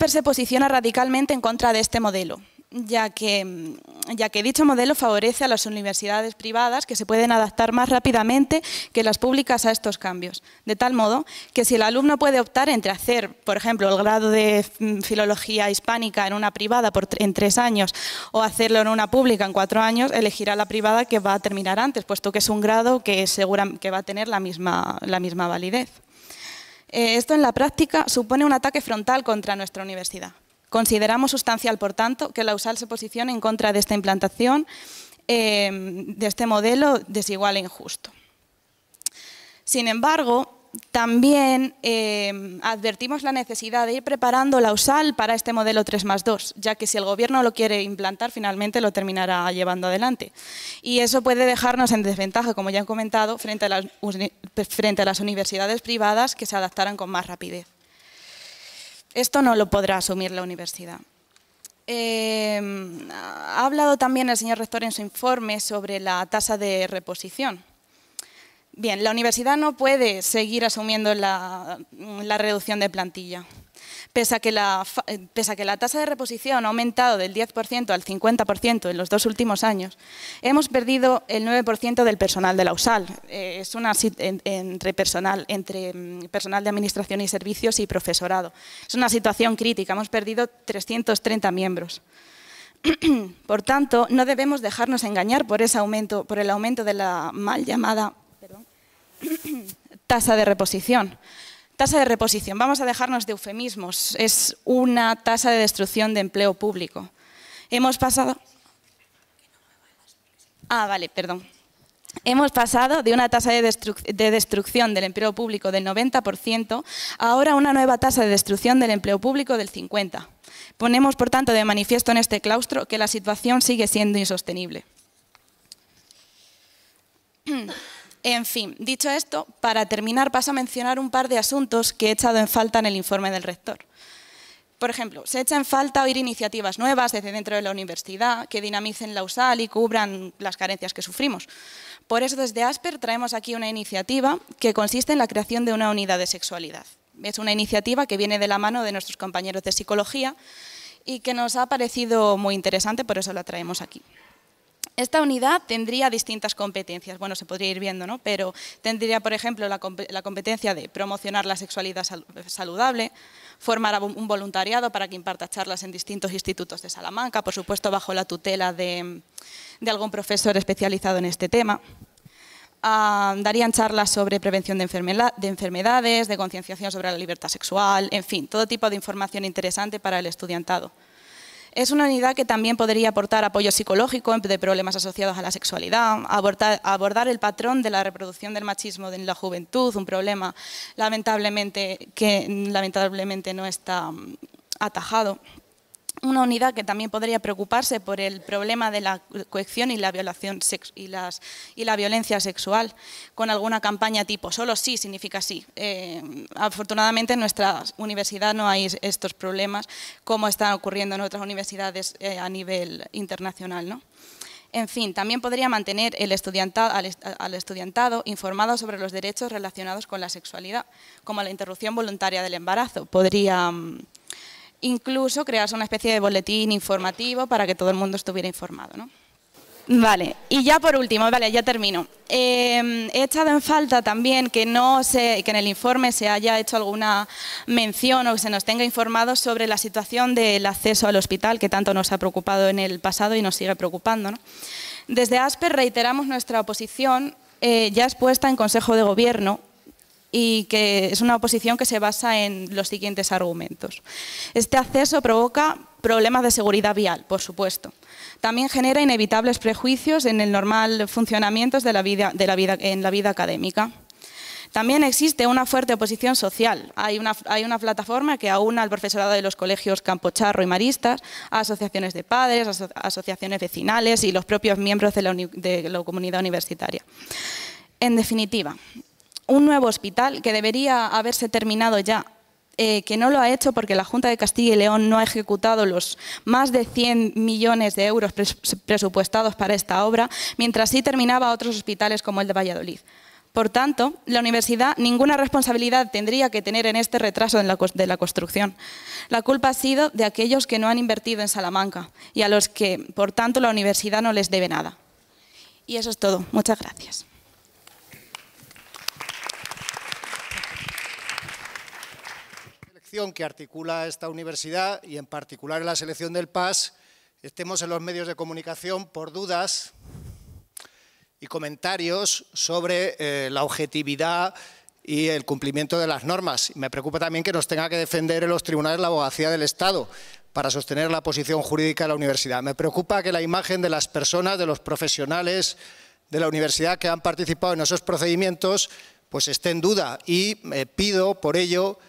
se posiciona radicalmente en contra de este modelo. ya que dicho modelo favorece a las universidades privadas que se pueden adaptar más rápidamente que las públicas a estos cambios, de tal modo que si el alumno puede optar entre hacer, por ejemplo, el grado de Filología Hispánica en una privada en 3 años o hacerlo en una pública en 4 años, elegirá la privada que va a terminar antes, puesto que es un grado que va a tener la misma validez. Esto en la práctica supone un ataque frontal contra nuestra universidad. Consideramos sustancial, por tanto, que la USAL se posicione en contra de esta implantación, de este modelo desigual e injusto. Sin embargo, también advertimos la necesidad de ir preparando la USAL para este modelo 3+2, ya que si el Gobierno lo quiere implantar, finalmente lo terminará llevando adelante. Y eso puede dejarnos en desventaja, como ya he comentado, frente a las universidades privadas que se adaptaran con más rapidez. Esto no lo podrá asumir la universidad. Ha hablado también el señor rector en su informe sobre la tasa de reposición. Bien, la universidad no puede seguir asumiendo la reducción de plantilla. Pese a que la tasa de reposición ha aumentado del 10% al 50% en los 2 últimos años, hemos perdido el 9% del personal de la USAL. Es entre personal de administración y servicios y profesorado. Es una situación crítica, hemos perdido 330 miembros. Por tanto, no debemos dejarnos engañar por el aumento de la mal llamada tasa de reposición. Tasa de reposición, vamos a dejarnos de eufemismos, es una tasa de destrucción de empleo público. Hemos pasado de una tasa de destrucción del empleo público del 90% a ahora una nueva tasa de destrucción del empleo público del 50%. Ponemos, por tanto, de manifiesto en este claustro que la situación sigue siendo insostenible. En fin, dicho esto, para terminar paso a mencionar un par de asuntos que he echado en falta en el informe del rector. Por ejemplo, se echa en falta oír iniciativas nuevas desde dentro de la universidad que dinamicen la USAL y cubran las carencias que sufrimos. Por eso desde Asper traemos aquí una iniciativa que consiste en la creación de una unidad de sexualidad. Es una iniciativa que viene de la mano de nuestros compañeros de psicología y que nos ha parecido muy interesante, por eso la traemos aquí. Esta unidad tendría distintas competencias, bueno, se podría ir viendo, ¿no? Pero tendría, por ejemplo, la competencia de promocionar la sexualidad saludable, formar un voluntariado para que imparta charlas en distintos institutos de Salamanca, por supuesto bajo la tutela de algún profesor especializado en este tema. Darían charlas sobre prevención de enfermedades, de concienciación sobre la libertad sexual, en fin, todo tipo de información interesante para el estudiantado. Es una unidad que también podría aportar apoyo psicológico de problemas asociados a la sexualidad, abordar el patrón de la reproducción del machismo en la juventud, un problema que lamentablemente no está atajado. Una unidad que también podría preocuparse por el problema de la coacción y la violencia sexual, con alguna campaña tipo solo sí significa sí. Afortunadamente en nuestra universidad no hay estos problemas como están ocurriendo en otras universidades a nivel internacional, ¿no? En fin, también podría mantener al estudiantado informado sobre los derechos relacionados con la sexualidad, como la interrupción voluntaria del embarazo. Podría incluso crearse una especie de boletín informativo para que todo el mundo estuviera informado, ¿no? Vale, y ya por último, vale, ya termino. He echado en falta también que en el informe se haya hecho alguna mención o que se nos tenga informado sobre la situación del acceso al hospital que tanto nos ha preocupado en el pasado y nos sigue preocupando, ¿no? Desde Asper reiteramos nuestra oposición ya expuesta en Consejo de Gobierno, y que es una oposición que se basa en los siguientes argumentos. Este acceso provoca problemas de seguridad vial, por supuesto. También genera inevitables prejuicios en el normal funcionamiento en la vida académica. También existe una fuerte oposición social. Hay una plataforma que aúna al profesorado de los colegios Campocharro y Maristas, a asociaciones de padres, a asociaciones vecinales y los propios miembros de la comunidad universitaria. En definitiva, un nuevo hospital que debería haberse terminado ya, que no lo ha hecho porque la Junta de Castilla y León no ha ejecutado los más de 100 millones de euros presupuestados para esta obra, mientras sí terminaba otros hospitales como el de Valladolid. Por tanto, la universidad ninguna responsabilidad tendría que tener en este retraso de la construcción. La culpa ha sido de aquellos que no han invertido en Salamanca y a los que, por tanto, la universidad no les debe nada. Y eso es todo. Muchas gracias. La selección que articula esta universidad y en particular en la selección del PAS, estemos en los medios de comunicación por dudas y comentarios sobre la objetividad y el cumplimiento de las normas. Me preocupa también que nos tenga que defender en los tribunales la abogacía del Estado para sostener la posición jurídica de la universidad. Me preocupa que la imagen de las personas, de los profesionales de la universidad que han participado en esos procedimientos, pues esté en duda y pido por ello,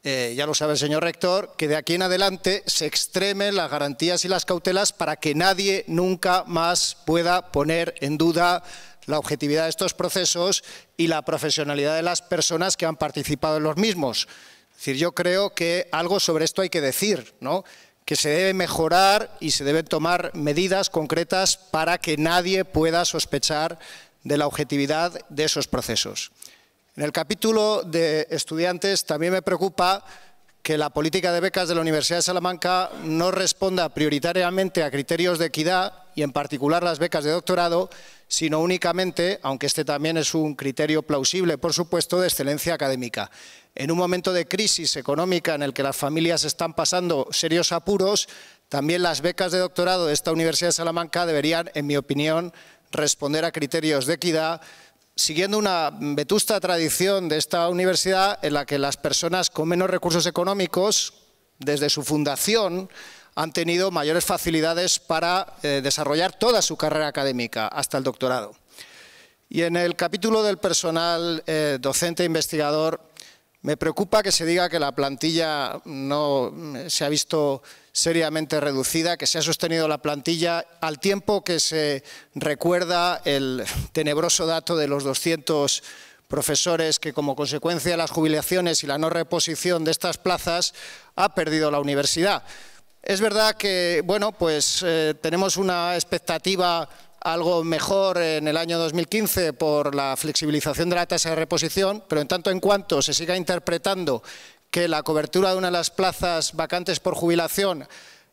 ya lo sabe el señor rector, que de aquí en adelante se extremen las garantías y las cautelas para que nadie nunca más pueda poner en duda la objetividad de estos procesos y la profesionalidad de las personas que han participado en los mismos. Es decir, yo creo que algo sobre esto hay que decir, ¿no? Que se debe mejorar y se deben tomar medidas concretas para que nadie pueda sospechar de la objetividad de esos procesos. En el capítulo de estudiantes también me preocupa que la política de becas de la Universidad de Salamanca no responda prioritariamente a criterios de equidad y en particular las becas de doctorado, sino únicamente, aunque este también es un criterio plausible, por supuesto, de excelencia académica. En un momento de crisis económica en el que las familias están pasando serios apuros, también las becas de doctorado de esta Universidad de Salamanca deberían, en mi opinión, responder a criterios de equidad, siguiendo una vetusta tradición de esta universidad en la que las personas con menos recursos económicos, desde su fundación, han tenido mayores facilidades para desarrollar toda su carrera académica, hasta el doctorado. Y en el capítulo del personal docente e investigador, me preocupa que se diga que la plantilla no se ha visto seriamente reducida, que se ha sostenido la plantilla al tiempo que se recuerda el tenebroso dato de los 200 profesores que como consecuencia de las jubilaciones y la no reposición de estas plazas ha perdido la universidad. Es verdad que, bueno, pues tenemos una expectativa algo mejor en el año 2015 por la flexibilización de la tasa de reposición, pero en tanto en cuanto se siga interpretando que la cobertura de una de las plazas vacantes por jubilación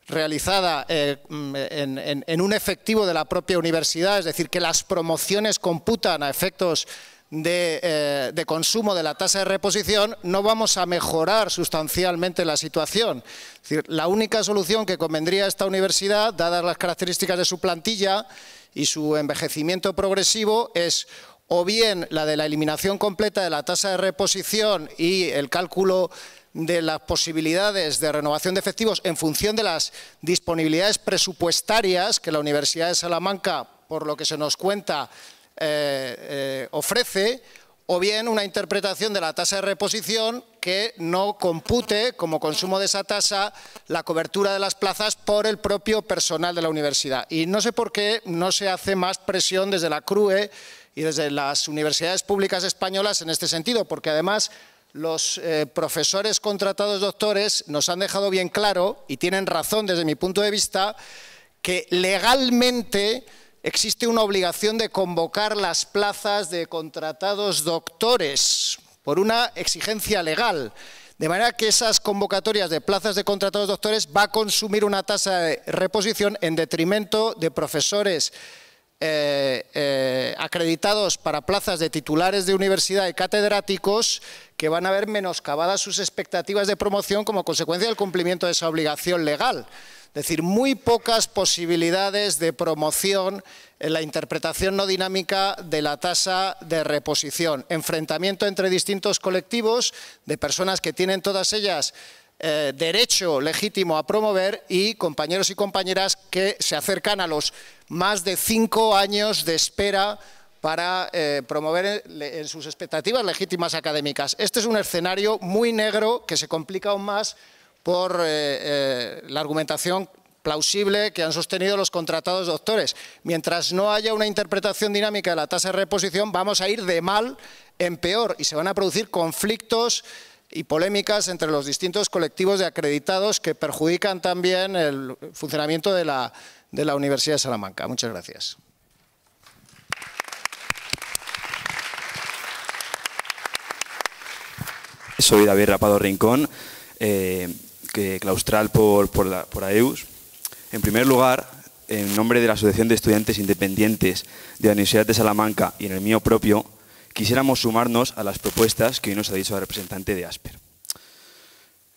realizada en un efectivo de la propia universidad, es decir, que las promociones computan a efectos de consumo de la tasa de reposición, no vamos a mejorar sustancialmente la situación. Es decir, la única solución que convendría a esta universidad, dadas las características de su plantilla y su envejecimiento progresivo, es o bien la de la eliminación completa de la tasa de reposición y el cálculo de las posibilidades de renovación de efectivos en función de las disponibilidades presupuestarias que la Universidad de Salamanca, por lo que se nos cuenta, ofrece, o bien una interpretación de la tasa de reposición que no compute como consumo de esa tasa la cobertura de las plazas por el propio personal de la universidad. Y no sé por qué no se hace más presión desde la CRUE y desde las universidades públicas españolas en este sentido, porque además los profesores contratados doctores nos han dejado bien claro, y tienen razón desde mi punto de vista, que legalmente existe una obligación de convocar las plazas de contratados doctores por una exigencia legal. De manera que esas convocatorias de plazas de contratados doctores va a consumir una tasa de reposición en detrimento de profesores acreditados para plazas de titulares de universidad y catedráticos que van a ver menoscabadas sus expectativas de promoción como consecuencia del cumplimiento de esa obligación legal. Es decir, muy pocas posibilidades de promoción en la interpretación no dinámica de la tasa de reposición. Enfrentamiento entre distintos colectivos de personas que tienen todas ellas derecho legítimo a promover y compañeros y compañeras que se acercan a los más de 5 años de espera para promover en sus expectativas legítimas académicas. Este es un escenario muy negro que se complica aún más por la argumentación plausible que han sostenido los contratados doctores. Mientras no haya una interpretación dinámica de la tasa de reposición, vamos a ir de mal en peor y se van a producir conflictos y polémicas entre los distintos colectivos de acreditados que perjudican también el funcionamiento de la Universidad de Salamanca. Muchas gracias. soy David Rapado Rincón, claustral por AEUS. En primer lugar, en nombre de la Asociación de Estudiantes Independientes de la Universidad de Salamanca y en el mío propio, quisiéramos sumarnos a las propuestas que hoy nos ha dicho la representante de Asper.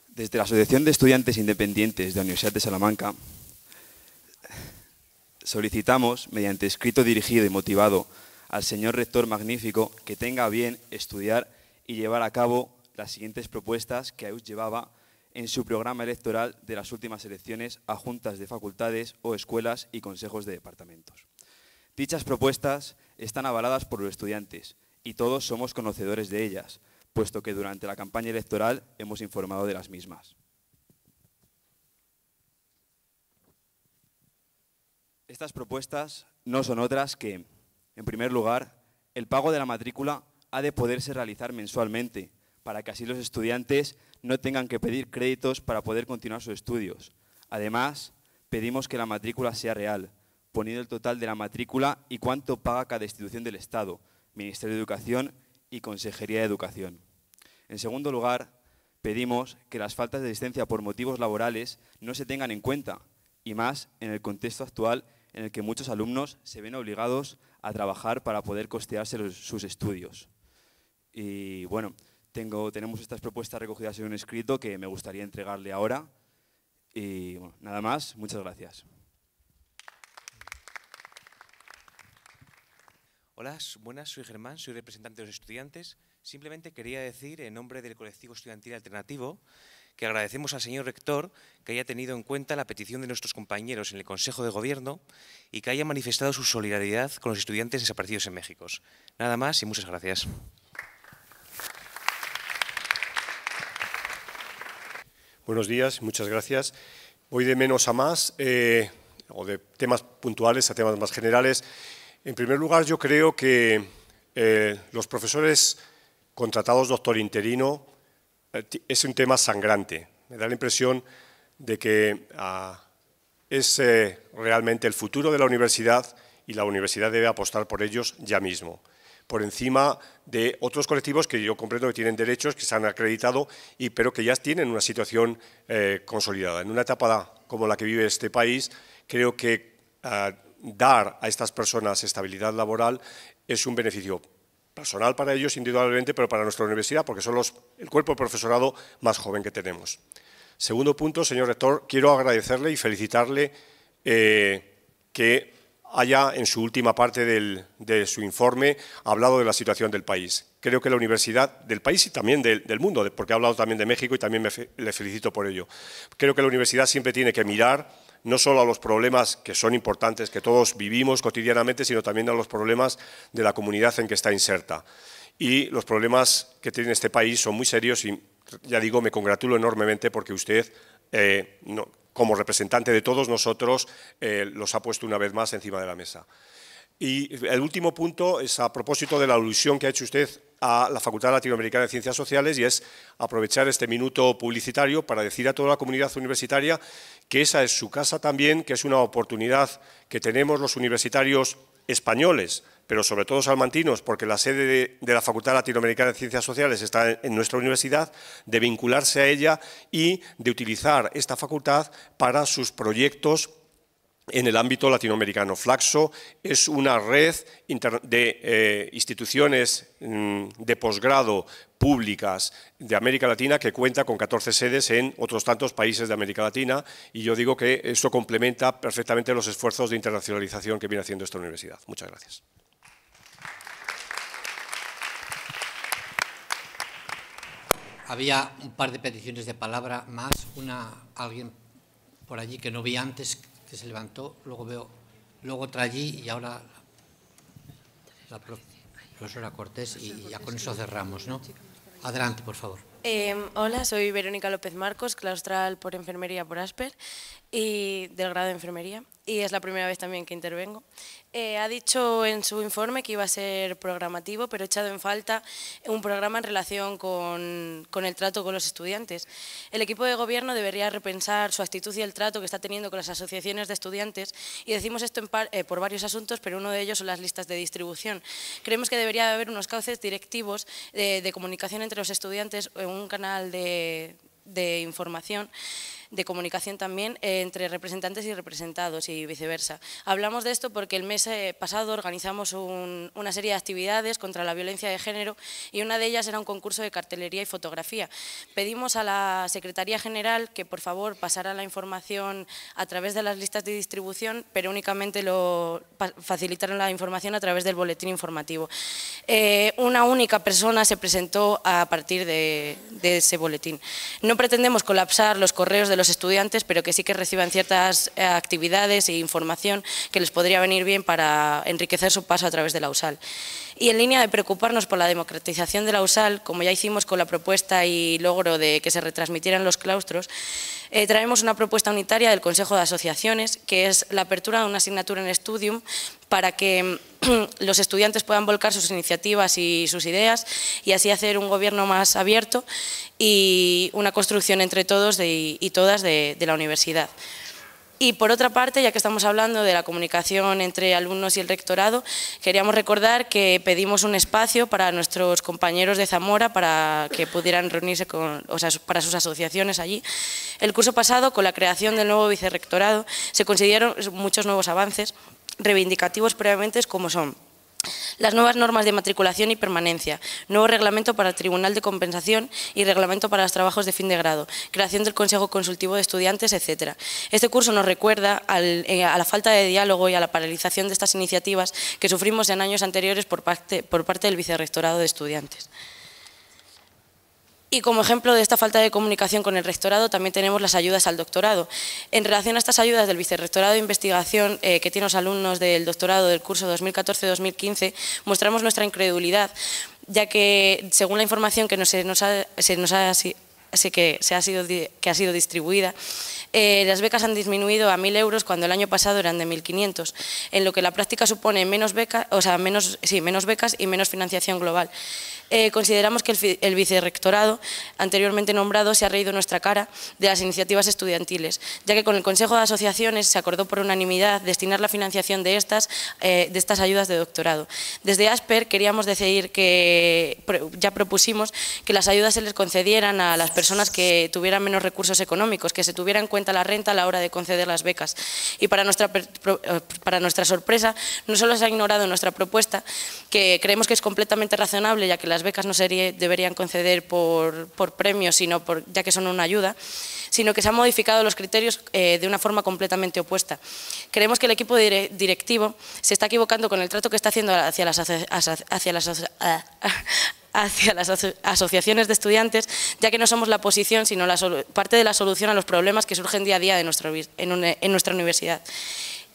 Desde la Asociación de Estudiantes Independientes de la Universidad de Salamanca, solicitamos, mediante escrito dirigido y motivado al señor rector magnífico, que tenga a bien estudiar y llevar a cabo las siguientes propuestas que AEUS llevaba en su programa electoral de las últimas elecciones a juntas de facultades o escuelas y consejos de departamentos. Dichas propuestas están avaladas por los estudiantes y todos somos conocedores de ellas, puesto que durante la campaña electoral hemos informado de las mismas. Estas propuestas no son otras que, en primer lugar, el pago de la matrícula ha de poderse realizar mensualmente, para que así los estudiantes no tengan que pedir créditos para poder continuar sus estudios. Además, pedimos que la matrícula sea real, poniendo el total de la matrícula y cuánto paga cada institución del Estado, Ministerio de Educación y Consejería de Educación. En segundo lugar, pedimos que las faltas de asistencia por motivos laborales no se tengan en cuenta, y más en el contexto actual en el que muchos alumnos se ven obligados a trabajar para poder costearse sus estudios. Y bueno, tenemos estas propuestas recogidas en un escrito que me gustaría entregarle ahora. Y bueno, nada más, muchas gracias. Hola, buenas, soy Germán, soy representante de los estudiantes. Simplemente quería decir, en nombre del colectivo estudiantil alternativo, que agradecemos al señor rector que haya tenido en cuenta la petición de nuestros compañeros en el Consejo de Gobierno y que haya manifestado su solidaridad con los estudiantes desaparecidos en México. Nada más y muchas gracias. Buenos días, muchas gracias. Voy de menos a más, o de temas puntuales a temas más generales. En primer lugar, yo creo que los profesores contratados doctor interino es un tema sangrante. Me da la impresión de que es realmente el futuro de la universidad y la universidad debe apostar por ellos ya mismo, por encima de otros colectivos que yo comprendo que tienen derechos, que se han acreditado, pero que ya tienen una situación consolidada. En una etapa como la que vive este país, creo que dar a estas personas estabilidad laboral es un beneficio personal para ellos, indudablemente, pero para nuestra universidad, porque son el cuerpo de profesorado más joven que tenemos. Segundo punto, señor rector, quiero agradecerle y felicitarle que haya, en su última parte de su informe, hablado de la situación del país. Creo que la universidad del país y también del mundo, porque ha hablado también de México y también le felicito por ello. Creo que la universidad siempre tiene que mirar no solo a los problemas que son importantes, que todos vivimos cotidianamente, sino también a los problemas de la comunidad en que está inserta. Y los problemas que tiene este país son muy serios y, ya digo, me congratulo enormemente porque usted, como representante de todos nosotros, los ha puesto una vez más encima de la mesa. Y el último punto es a propósito de la alusión que ha hecho usted a la Facultad Latinoamericana de Ciencias Sociales, y es aprovechar este minuto publicitario para decir a toda la comunidad universitaria que esa es su casa también, que es una oportunidad que tenemos los universitarios españoles, pero sobre todo salmantinos, porque la sede de la Facultad Latinoamericana de Ciencias Sociales está en nuestra universidad, de vincularse a ella y de utilizar esta facultad para sus proyectos en el ámbito latinoamericano. Flaxo es una red de instituciones de posgrado públicas de América Latina que cuenta con 14 sedes en otros tantos países de América Latina, y yo digo que eso complementa perfectamente los esfuerzos de internacionalización que viene haciendo esta universidad. Muchas gracias. Había un par de peticiones de palabra más, alguien por allí que no vi antes, que se levantó, luego otra allí y ahora la profesora Cortés, y ya con eso cerramos, ¿no? Adelante, por favor. Hola, soy Verónica López Marcos, claustral por Enfermería por Asper y del grado de Enfermería, y es la primera vez también que intervengo. Ha dicho en su informe que iba a ser programativo, pero he echado en falta un programa en relación con el trato con los estudiantes. El equipo de gobierno debería repensar su actitud y el trato que está teniendo con las asociaciones de estudiantes, y decimos esto por varios asuntos, pero uno de ellos son las listas de distribución. Creemos que debería haber unos cauces directivos de comunicación entre los estudiantes, un canal de información, de comunicación también, entre representantes y representados y viceversa. Hablamos de esto porque el mes pasado organizamos una serie de actividades contra la violencia de género y una de ellas era un concurso de cartelería y fotografía. Pedimos a la Secretaría General que por favor pasara la información a través de las listas de distribución, pero únicamente facilitaron la información a través del boletín informativo. Una única persona se presentó a partir de ese boletín. No pretendemos colapsar los correos de los estudiantes, pero que sí que reciban ciertas actividades e información que les podría venir bien para enriquecer su paso a través de la USAL. Y en línea de preocuparnos por la democratización de la USAL, como ya hicimos con la propuesta y logro de que se retransmitieran los claustros, traemos una propuesta unitaria del Consejo de Asociaciones, que es la apertura de una asignatura en Studium para que los estudiantes puedan volcar sus iniciativas y sus ideas y así hacer un gobierno más abierto y una construcción entre todos y todas de la universidad. Y por otra parte, ya que estamos hablando de la comunicación entre alumnos y el rectorado, queríamos recordar que pedimos un espacio para nuestros compañeros de Zamora para que pudieran reunirse para sus asociaciones allí. El curso pasado, con la creación del nuevo vicerrectorado, se consiguieron muchos nuevos avances reivindicativos previamente, como son las nuevas normas de matriculación y permanencia, nuevo reglamento para el Tribunal de Compensación y reglamento para los trabajos de fin de grado, creación del Consejo Consultivo de Estudiantes, etc. Este curso nos recuerda a la falta de diálogo y a la paralización de estas iniciativas que sufrimos en años anteriores por parte del Vicerrectorado de Estudiantes. Y como ejemplo de esta falta de comunicación con el rectorado también tenemos las ayudas al doctorado. En relación a estas ayudas del Vicerrectorado de Investigación que tienen los alumnos del doctorado del curso 2014-2015, mostramos nuestra incredulidad, ya que según la información que ha sido distribuida, las becas han disminuido a 1.000 euros cuando el año pasado eran de 1.500, en lo que la práctica supone menos becas y menos financiación global. Consideramos que el vicerrectorado anteriormente nombrado se ha reído en nuestra cara de las iniciativas estudiantiles, ya que con el Consejo de Asociaciones se acordó por unanimidad destinar la financiación de estas ayudas de doctorado. Desde Asper queríamos decir que ya propusimos que las ayudas se les concedieran a las personas que tuvieran menos recursos económicos, que se tuviera en cuenta la renta a la hora de conceder las becas. Y para nuestra sorpresa, no solo se ha ignorado nuestra propuesta, que creemos que es completamente razonable, ya que las becas no deberían conceder por premios, ya que son una ayuda, sino que se han modificado los criterios de una forma completamente opuesta. Creemos que el equipo directivo se está equivocando con el trato que está haciendo hacia las asociaciones de estudiantes, ya que no somos la oposición, sino parte de la solución a los problemas que surgen día a día en nuestra universidad.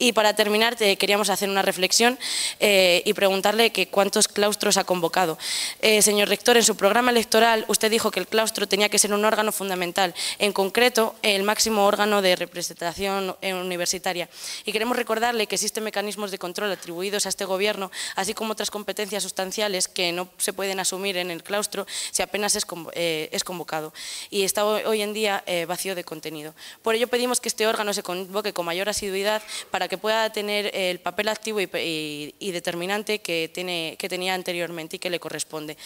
Y para terminar, queríamos hacer una reflexión y preguntarle que cuántos claustros ha convocado. Señor rector, en su programa electoral usted dijo que el claustro tenía que ser un órgano fundamental, en concreto el máximo órgano de representación universitaria. Y queremos recordarle que existen mecanismos de control atribuidos a este gobierno, así como otras competencias sustanciales que no se pueden asumir en el claustro si apenas es convocado. Y está hoy en día vacío de contenido. Por ello pedimos que este órgano se convoque con mayor asiduidad para que pueda tener el papel activo y determinante que tenía anteriormente y que le corresponde.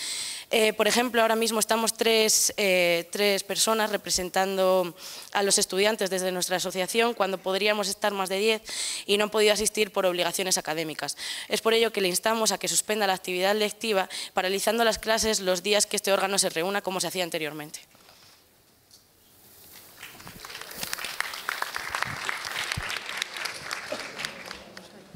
Por ejemplo, ahora mismo estamos tres personas representando a los estudiantes desde nuestra asociación, cuando podríamos estar más de 10 y no han podido asistir por obligaciones académicas. Es por ello que le instamos a que suspenda la actividad lectiva, paralizando las clases los días que este órgano se reúna como se hacía anteriormente.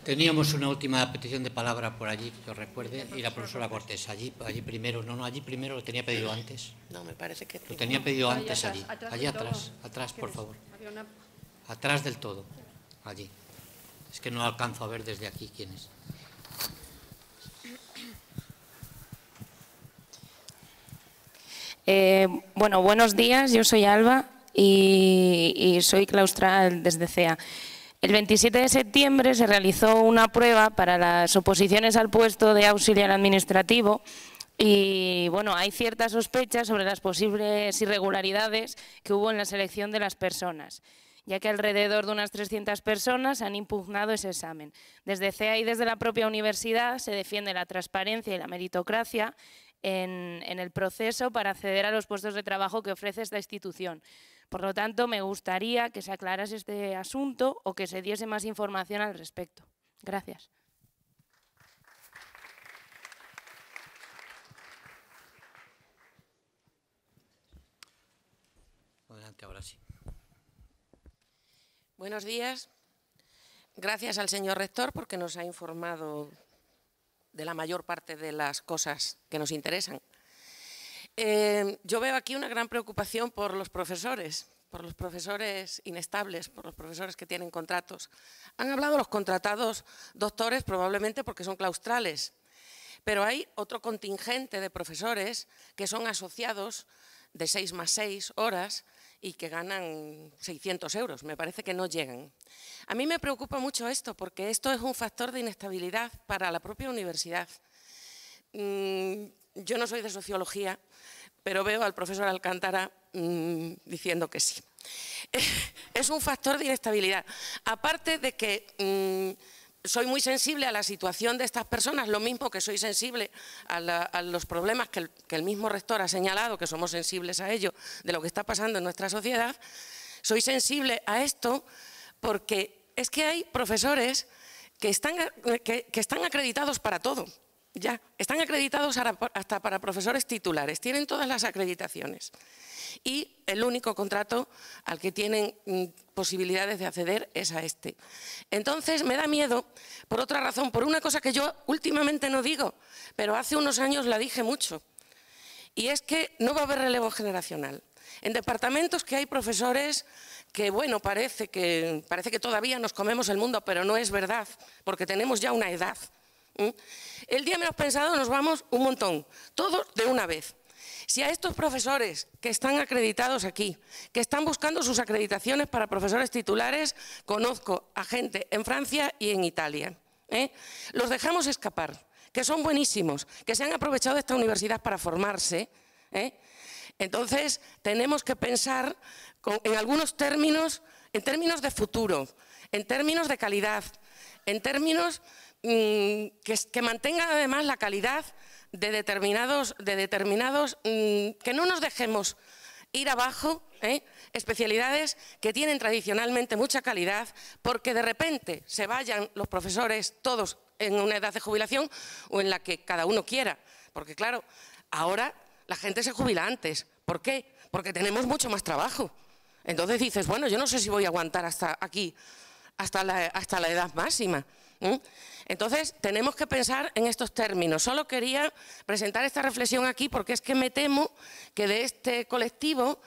Teníamos una última petición de palabra por allí, que os recuerde, y la profesora Cortés. Allí primero, allí primero lo tenía pedido antes. No, me parece que... Lo tenía pedido antes allí. Allí atrás, por favor. Atrás del todo, allí. Es que no alcanzo a ver desde aquí quién es. Bueno, buenos días, yo soy Alba y soy claustral desde CEA. El 27 de septiembre se realizó una prueba para las oposiciones al puesto de auxiliar administrativo y bueno, hay ciertas sospechas sobre las posibles irregularidades que hubo en la selección de las personas, ya que alrededor de unas 300 personas han impugnado ese examen. Desde CEA y desde la propia universidad se defiende la transparencia y la meritocracia en el proceso para acceder a los puestos de trabajo que ofrece esta institución. Por lo tanto, me gustaría que se aclarase este asunto o que se diese más información al respecto. Gracias. Adelante, ahora sí. Buenos días. Gracias al señor rector porque nos ha informado de la mayor parte de las cosas que nos interesan. Yo veo aquí una gran preocupación por los profesores inestables, por los profesores que tienen contratos. Han hablado de los contratados doctores probablemente porque son claustrales, pero hay otro contingente de profesores que son asociados de 6 más 6 horas y que ganan 600 euros. Me parece que no llegan. A mí me preocupa mucho esto porque esto es un factor de inestabilidad para la propia universidad. Yo no soy de sociología, pero veo al profesor Alcántara diciendo que sí. Es un factor de inestabilidad. Aparte de que soy muy sensible a la situación de estas personas, lo mismo que soy sensible a los problemas que el mismo rector ha señalado, que somos sensibles a ello, de lo que está pasando en nuestra sociedad. Soy sensible a esto porque es que hay profesores que están acreditados para todo. Ya, están acreditados hasta para profesores titulares, tienen todas las acreditaciones. Y el único contrato al que tienen posibilidades de acceder es a este. Entonces me da miedo, por otra razón, por una cosa que yo últimamente no digo, pero hace unos años la dije mucho, y es que no va a haber relevo generacional. En departamentos que hay profesores que, bueno, parece que todavía nos comemos el mundo, pero no es verdad, porque tenemos ya una edad. El día menos pensado nos vamos un montón, todos de una vez. Si a estos profesores que están acreditados aquí, que están buscando sus acreditaciones para profesores titulares, conozco a gente en Francia y en Italia, los dejamos escapar, que son buenísimos, que se han aprovechado de esta universidad para formarse, entonces tenemos que pensar en algunos términos, en términos de futuro, en términos de calidad, en términos que mantengan además la calidad de determinados que no nos dejemos ir abajo, especialidades que tienen tradicionalmente mucha calidad, porque de repente se vayan los profesores todos en una edad de jubilación o en la que cada uno quiera, porque claro, ahora la gente se jubila antes. ¿Por qué? Porque tenemos mucho más trabajo. Entonces dices, bueno, yo no sé si voy a aguantar hasta aquí, hasta la edad máxima. Entonces, tenemos que pensar en estos términos. Solo quería presentar esta reflexión aquí porque es que me temo que de este colectivo,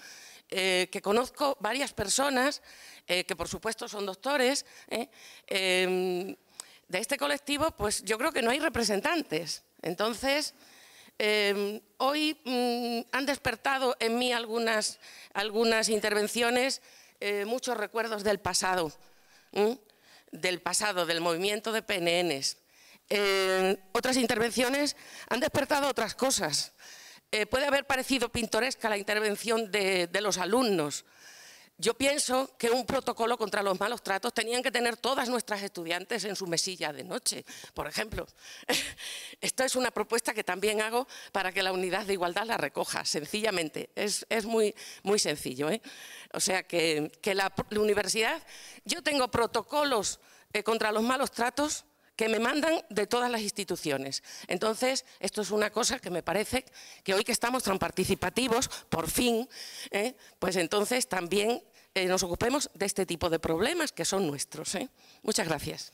que conozco varias personas, que por supuesto son doctores, de este colectivo, pues yo creo que no hay representantes. Entonces, hoy han despertado en mí algunas intervenciones, muchos recuerdos del pasado. Del movimiento de PNNs. Otras intervenciones han despertado otras cosas. Puede haber parecido pintoresca la intervención de los alumnos. Yo pienso que un protocolo contra los malos tratos tenían que tener todas nuestras estudiantes en su mesilla de noche, por ejemplo. Esto es una propuesta que también hago para que la unidad de igualdad la recoja, sencillamente. Es muy, muy sencillo, O sea que la universidad, yo tengo protocolos contra los malos tratos que me mandan de todas las instituciones. Entonces, esto es una cosa que me parece que hoy que estamos tan participativos, por fin, pues entonces también nos ocupemos de este tipo de problemas que son nuestros. Muchas gracias.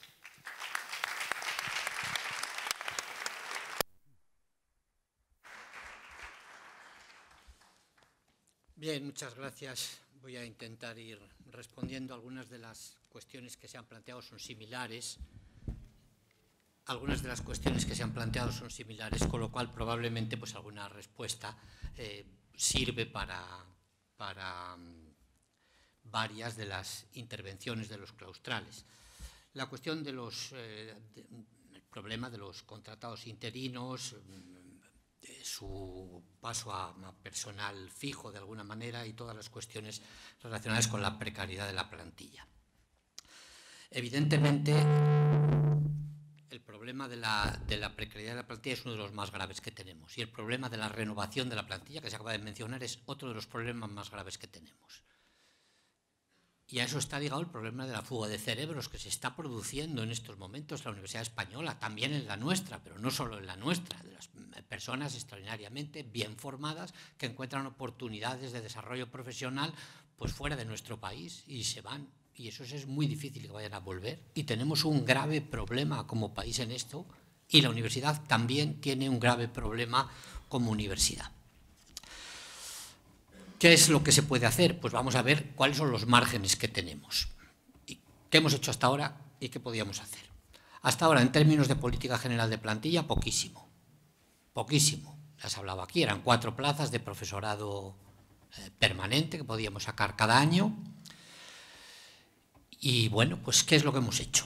Bien, muchas gracias. Voy a intentar ir respondiendo. Algunas de las cuestiones que se han planteado son similares. Algunas de las cuestiones que se han planteado son similares, con lo cual probablemente pues, alguna respuesta sirve para varias de las intervenciones de los claustrales. La cuestión de el problema de los contratados interinos, su paso a personal fijo de alguna manera y todas las cuestiones relacionadas con la precariedad de la plantilla. Evidentemente, El problema de la precariedad de la plantilla es uno de los más graves que tenemos, y el problema de la renovación de la plantilla, que se acaba de mencionar, es otro de los problemas más graves que tenemos. Y a eso está ligado el problema de la fuga de cerebros que se está produciendo en estos momentos en la Universidad Española, también en la nuestra, pero no solo en la nuestra, de las personas extraordinariamente bien formadas que encuentran oportunidades de desarrollo profesional pues fuera de nuestro país y se van. Y eso es muy difícil que vayan a volver. Y tenemos un grave problema como país en esto, y la universidad también tiene un grave problema como universidad. ¿Qué es lo que se puede hacer? Pues vamos a ver cuáles son los márgenes que tenemos. ¿Qué hemos hecho hasta ahora y qué podíamos hacer? Hasta ahora, en términos de política general de plantilla, poquísimo. Poquísimo. Las hablaba aquí, eran 4 plazas de profesorado permanente que podíamos sacar cada año. Y bueno, pues ¿qué es lo que hemos hecho?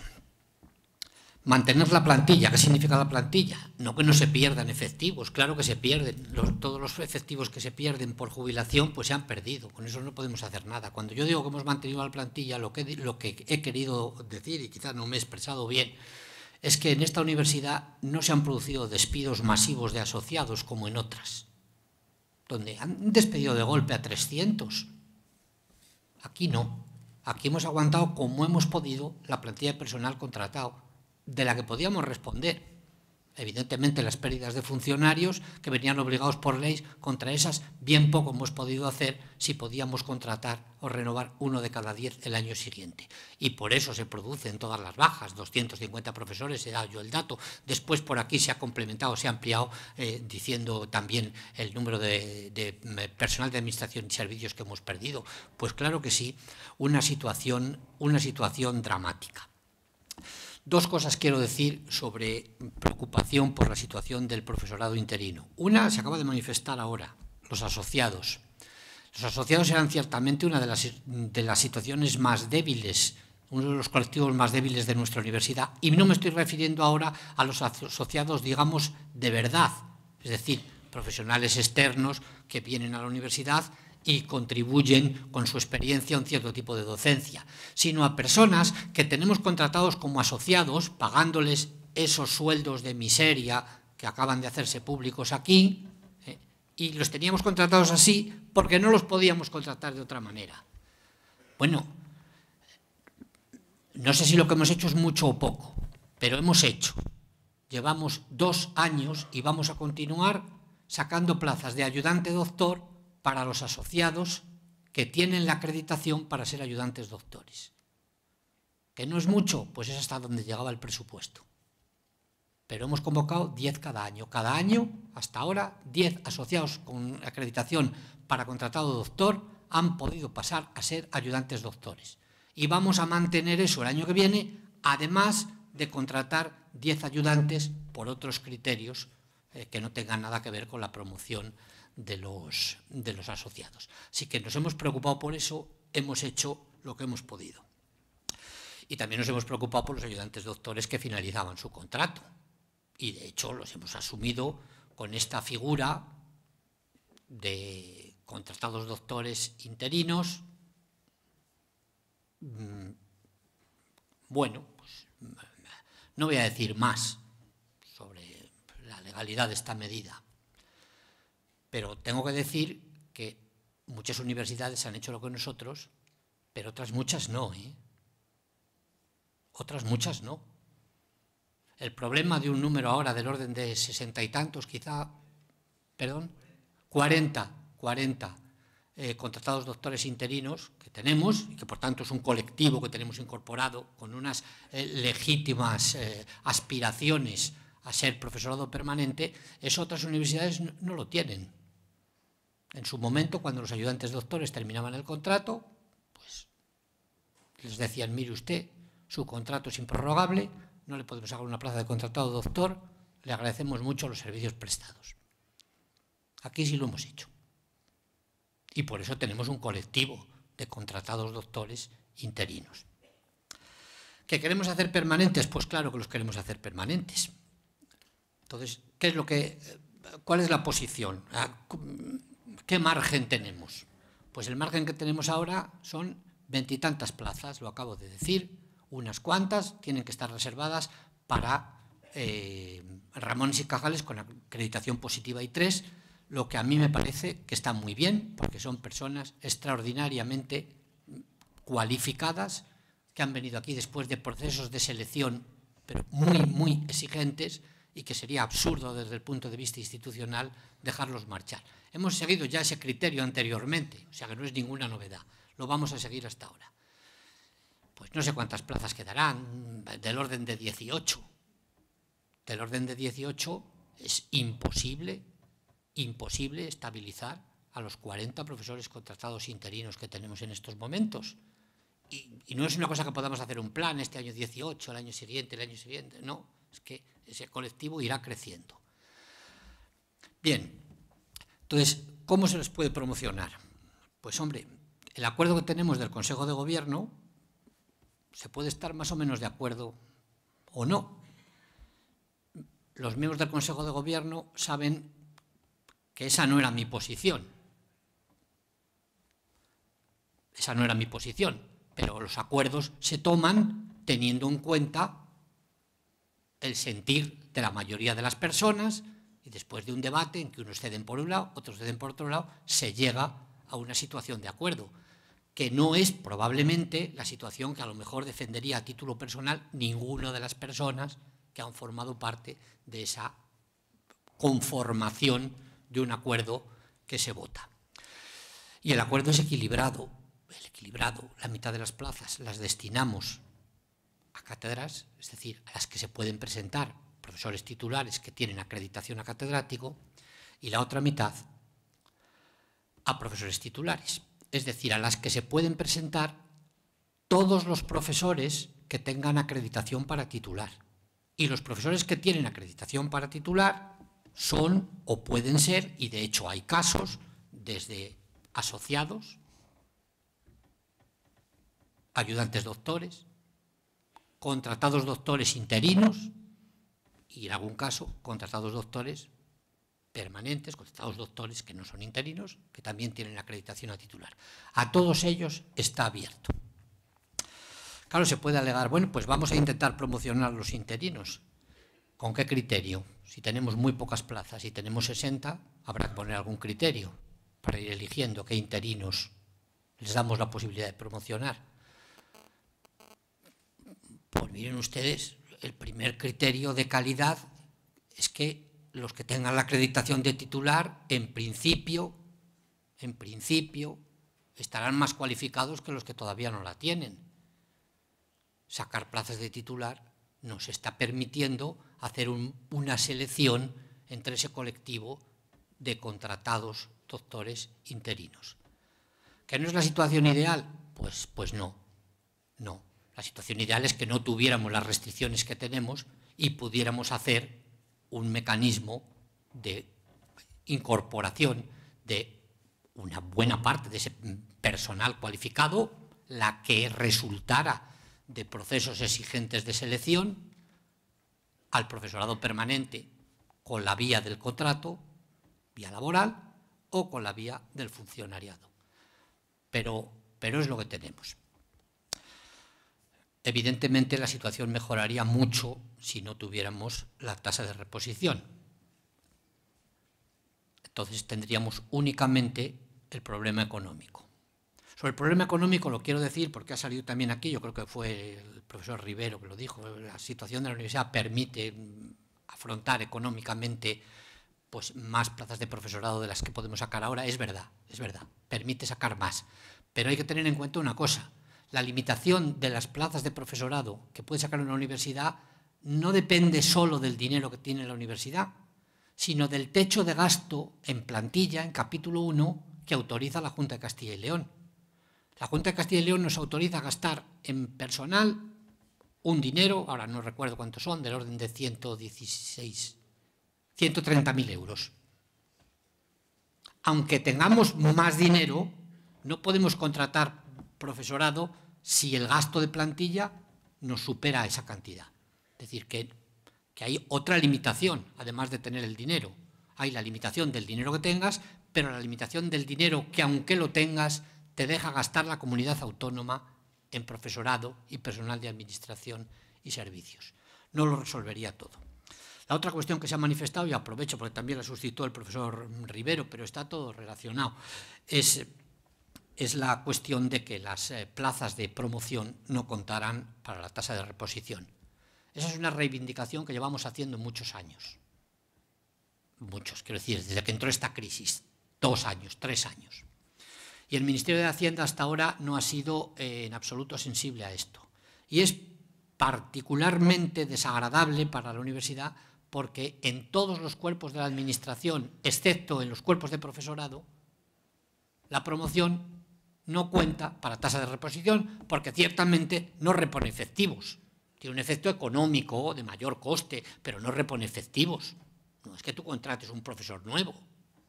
Mantener la plantilla. ¿Qué significa la plantilla? No que no se pierdan efectivos, claro que se pierden. Todos los efectivos que se pierden por jubilación pues se han perdido, con eso no podemos hacer nada. Cuando yo digo que hemos mantenido la plantilla, lo que he querido decir, y quizás no me he expresado bien, es que en esta universidad no se han producido despidos masivos de asociados como en otras, donde han despedido de golpe a 300. Aquí no. Aquí hemos aguantado como hemos podido la plantilla de personal contratado, de la que podíamos responder. Evidentemente las pérdidas de funcionarios que venían obligados por ley, contra esas bien poco hemos podido hacer si podíamos contratar o renovar 1 de cada 10 el año siguiente. Y por eso se producen todas las bajas, 250 profesores, he dado yo el dato. Después por aquí se ha complementado, se ha ampliado diciendo también el número de personal de administración y servicios que hemos perdido. Pues claro que sí, una situación dramática. 2 cosas quiero decir sobre preocupación por la situación del profesorado interino. Una se acaba de manifestar ahora, los asociados. Los asociados eran ciertamente una de las situaciones más débiles, uno de los colectivos más débiles de nuestra universidad, y no me estoy refiriendo ahora a los asociados, digamos, de verdad, es decir, profesionales externos que vienen a la universidad y contribuyen con su experiencia a un cierto tipo de docencia, sino a personas que tenemos contratados como asociados, pagándoles esos sueldos de miseria que acaban de hacerse públicos aquí, y los teníamos contratados así porque no los podíamos contratar de otra manera. Bueno, no sé si lo que hemos hecho es mucho o poco, pero hemos hecho. Llevamos 2 años y vamos a continuar sacando plazas de ayudante doctor para los asociados que tienen la acreditación para ser ayudantes doctores. ¿Que no es mucho? Pues es hasta donde llegaba el presupuesto. Pero hemos convocado 10 cada año. Cada año, hasta ahora, 10 asociados con acreditación para contratado doctor han podido pasar a ser ayudantes doctores. Y vamos a mantener eso el año que viene, además de contratar 10 ayudantes por otros criterios que no tengan nada que ver con la promoción de los asociados. Así que nos hemos preocupado por eso, hemos hecho lo que hemos podido. Y también nos hemos preocupado por los ayudantes doctores que finalizaban su contrato. Y de hecho los hemos asumido con esta figura de contratados doctores interinos. Bueno, pues no voy a decir más sobre la legalidad de esta medida. Pero tengo que decir que muchas universidades han hecho lo que nosotros, pero otras muchas no, Otras muchas no. El problema de un número ahora del orden de 60 y tantos, quizá, perdón, 40 contratados doctores interinos que tenemos, y que por tanto es un colectivo que tenemos incorporado con unas legítimas aspiraciones a ser profesorado permanente, eso otras universidades no lo tienen. En su momento, cuando los ayudantes doctores terminaban el contrato, pues les decían, mire usted, su contrato es improrrogable, no le podemos sacar una plaza de contratado doctor, le agradecemos mucho los servicios prestados. Aquí sí lo hemos hecho. Y por eso tenemos un colectivo de contratados doctores interinos. ¿Qué queremos hacer permanentes? Pues claro que los queremos hacer permanentes. Entonces, ¿cuál es la posición? ¿Qué margen tenemos? Pues el margen que tenemos ahora son 20 y tantas plazas, lo acabo de decir, unas cuantas tienen que estar reservadas para Ramones y Cajales con acreditación positiva I3, lo que a mí me parece que está muy bien, porque son personas extraordinariamente cualificadas, que han venido aquí después de procesos de selección, pero muy, muy exigentes, y que sería absurdo desde el punto de vista institucional dejarlos marchar. Hemos seguido ya ese criterio anteriormente, o sea que no es ninguna novedad, lo vamos a seguir hasta ahora. Pues no sé cuántas plazas quedarán, del orden de 18. Del orden de 18 es imposible estabilizar a los 40 profesores contratados interinos que tenemos en estos momentos. Y no es una cosa que podamos hacer un plan este año 18, el año siguiente, no, es que ese colectivo irá creciendo. Bien, entonces, ¿cómo se les puede promocionar? Pues hombre, el acuerdo que tenemos del Consejo de Gobierno, se puede estar más o menos de acuerdo o no. Los miembros del Consejo de Gobierno saben que esa no era mi posición. Esa no era mi posición, pero los acuerdos se toman teniendo en cuenta el sentir de la mayoría de las personas, y después de un debate en que unos ceden por un lado, otros ceden por otro lado, se llega a una situación de acuerdo, que no es probablemente la situación que a lo mejor defendería a título personal ninguna de las personas que han formado parte de esa conformación de un acuerdo que se vota. Y el acuerdo es equilibrado, la mitad de las plazas las destinamos a cátedras, es decir, a las que se pueden presentar profesores titulares que tienen acreditación a catedrático, y la otra mitad a profesores titulares, es decir, a las que se pueden presentar todos los profesores que tengan acreditación para titular. Y los profesores que tienen acreditación para titular son o pueden ser, y de hecho hay casos, desde asociados, ayudantes doctores, contratados doctores interinos y en algún caso contratados doctores permanentes, contratados doctores que no son interinos, que también tienen acreditación a titular. A todos ellos está abierto. Claro, se puede alegar, bueno, pues vamos a intentar promocionar los interinos. ¿Con qué criterio? Si tenemos muy pocas plazas y tenemos 60, habrá que poner algún criterio para ir eligiendo qué interinos les damos la posibilidad de promocionar. Pues miren ustedes, el primer criterio de calidad es que los que tengan la acreditación de titular, en principio, estarán más cualificados que los que todavía no la tienen. Sacar plazas de titular nos está permitiendo hacer una selección entre ese colectivo de contratados doctores interinos. ¿Que no es la situación ideal? Pues no. La situación ideal es que no tuviéramos las restricciones que tenemos y pudiéramos hacer un mecanismo de incorporación de una buena parte de ese personal cualificado, la que resultara de procesos exigentes de selección, al profesorado permanente con la vía del contrato, vía laboral, o con la vía del funcionariado. Pero es lo que tenemos. Evidentemente la situación mejoraría mucho si no tuviéramos la tasa de reposición. Entonces tendríamos únicamente el problema económico. Sobre el problema económico lo quiero decir porque ha salido también aquí, yo creo que fue el profesor Rivero que lo dijo, la situación de la universidad permite afrontar económicamente pues, más plazas de profesorado de las que podemos sacar ahora. Es verdad, permite sacar más. Pero hay que tener en cuenta una cosa, la limitación de las plazas de profesorado que puede sacar una universidad no depende solo del dinero que tiene la universidad, sino del techo de gasto en plantilla, en capítulo 1, que autoriza la Junta de Castilla y León. La Junta de Castilla y León nos autoriza a gastar en personal un dinero, ahora no recuerdo cuántos son, del orden de 130.000 euros. Aunque tengamos más dinero, no podemos contratar profesorado si el gasto de plantilla nos supera esa cantidad. Es decir, que hay otra limitación, además de tener el dinero. Hay la limitación del dinero que tengas, pero la limitación del dinero que, aunque lo tengas, te deja gastar la comunidad autónoma en profesorado y personal de administración y servicios. No lo resolvería todo. La otra cuestión que se ha manifestado, y aprovecho porque también la suscitó el profesor Rivero, pero está todo relacionado, es la cuestión de que las plazas de promoción no contarán para la tasa de reposición. Esa es una reivindicación que llevamos haciendo muchos años. Muchos, quiero decir, desde que entró esta crisis, 2 años, 3 años. Y el Ministerio de Hacienda hasta ahora no ha sido en absoluto sensible a esto. Y es particularmente desagradable para la universidad porque en todos los cuerpos de la administración, excepto en los cuerpos de profesorado, la promoción no cuenta para tasa de reposición porque ciertamente no repone efectivos. Tiene un efecto económico de mayor coste, pero no repone efectivos. No es que tú contrates un profesor nuevo,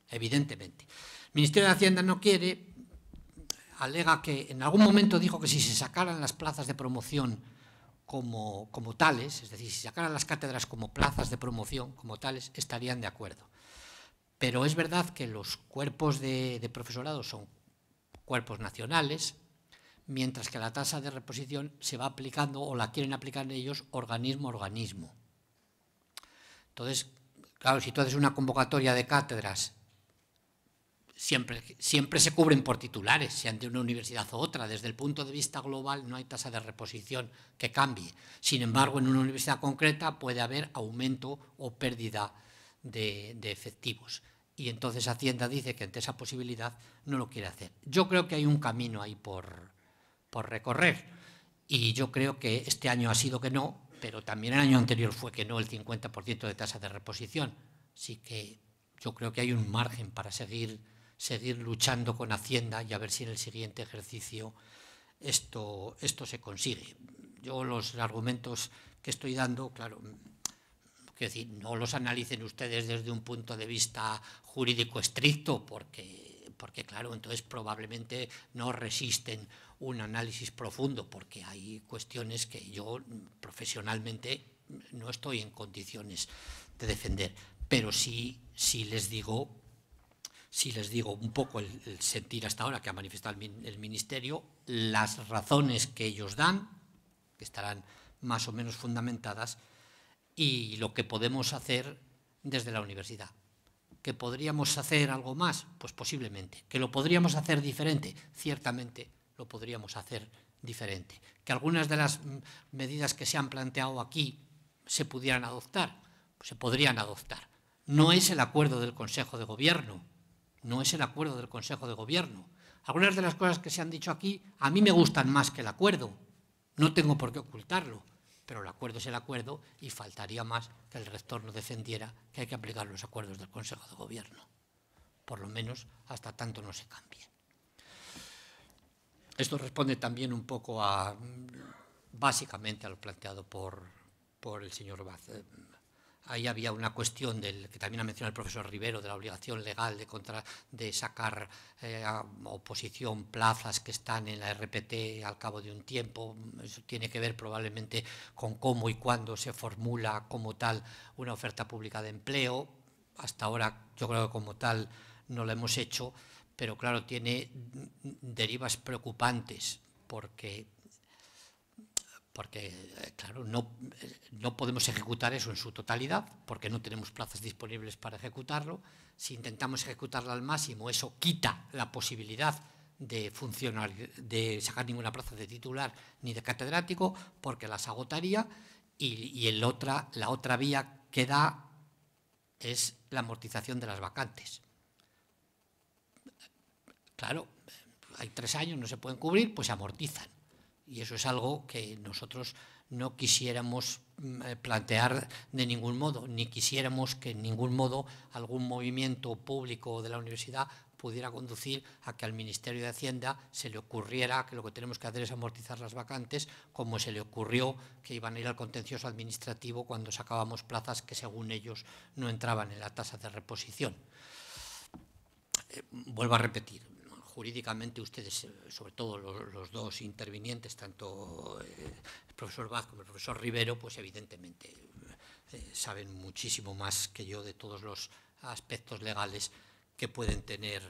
evidentemente. El Ministerio de Hacienda no quiere, alega que en algún momento dijo que si se sacaran las plazas de promoción como tales, es decir, si sacaran las cátedras como plazas de promoción como tales, estarían de acuerdo. Pero es verdad que los cuerpos de profesorado son cuerpos nacionales, mientras que la tasa de reposición se va aplicando o la quieren aplicar ellos organismo a organismo. Entonces, claro, si tú haces una convocatoria de cátedras, siempre se cubren por titulares, sean de una universidad u otra. Desde el punto de vista global no hay tasa de reposición que cambie. Sin embargo, en una universidad concreta puede haber aumento o pérdida de efectivos. Y entonces Hacienda dice que ante esa posibilidad no lo quiere hacer. Yo creo que hay un camino ahí por recorrer. Y yo creo que este año ha sido que no, pero también el año anterior fue que no, el 50% de tasa de reposición. Así que yo creo que hay un margen para seguir luchando con Hacienda y a ver si en el siguiente ejercicio esto se consigue. Yo los argumentos que estoy dando, claro, quiero decir, no los analicen ustedes desde un punto de vista jurídico estricto, porque claro, entonces probablemente no resisten un análisis profundo, porque hay cuestiones que yo profesionalmente no estoy en condiciones de defender, pero sí les digo un poco el sentir hasta ahora que ha manifestado el Ministerio, las razones que ellos dan, que estarán más o menos fundamentadas, y lo que podemos hacer desde la universidad. ¿Que podríamos hacer algo más? Pues posiblemente. ¿Que lo podríamos hacer diferente? Ciertamente lo podríamos hacer diferente. ¿Que algunas de las medidas que se han planteado aquí se pudieran adoptar? Pues se podrían adoptar. No es el acuerdo del Consejo de Gobierno. No es el acuerdo del Consejo de Gobierno. Algunas de las cosas que se han dicho aquí a mí me gustan más que el acuerdo. No tengo por qué ocultarlo. Pero el acuerdo es el acuerdo y faltaría más que el rector no defendiera que hay que aplicar los acuerdos del Consejo de Gobierno, por lo menos hasta tanto no se cambie. Esto responde también un poco básicamente a lo planteado por el señor Vaz. Ahí había una cuestión que también ha mencionado el profesor Rivero, de la obligación legal de sacar a oposición plazas que están en la RPT al cabo de un tiempo. Eso tiene que ver probablemente con cómo y cuándo se formula como tal una oferta pública de empleo. Hasta ahora yo creo que como tal no lo hemos hecho, pero claro, tiene derivas preocupantes porque claro, no podemos ejecutar eso en su totalidad, porque no tenemos plazas disponibles para ejecutarlo. Si intentamos ejecutarlo al máximo, eso quita la posibilidad de funcionar, de sacar ninguna plaza de titular ni de catedrático, porque las agotaría, y la otra vía que da es la amortización de las vacantes. Claro, hay 3 años, no se pueden cubrir, pues se amortizan. Y eso es algo que nosotros no quisiéramos plantear de ningún modo, ni quisiéramos que en ningún modo algún movimiento público de la universidad pudiera conducir a que al Ministerio de Hacienda se le ocurriera que lo que tenemos que hacer es amortizar las vacantes, como se le ocurrió que iban a ir al contencioso administrativo cuando sacábamos plazas que según ellos no entraban en la tasa de reposición. Vuelvo a repetir. Jurídicamente ustedes, sobre todo los dos intervinientes, tanto el profesor Vaz como el profesor Rivero, pues evidentemente saben muchísimo más que yo de todos los aspectos legales que pueden tener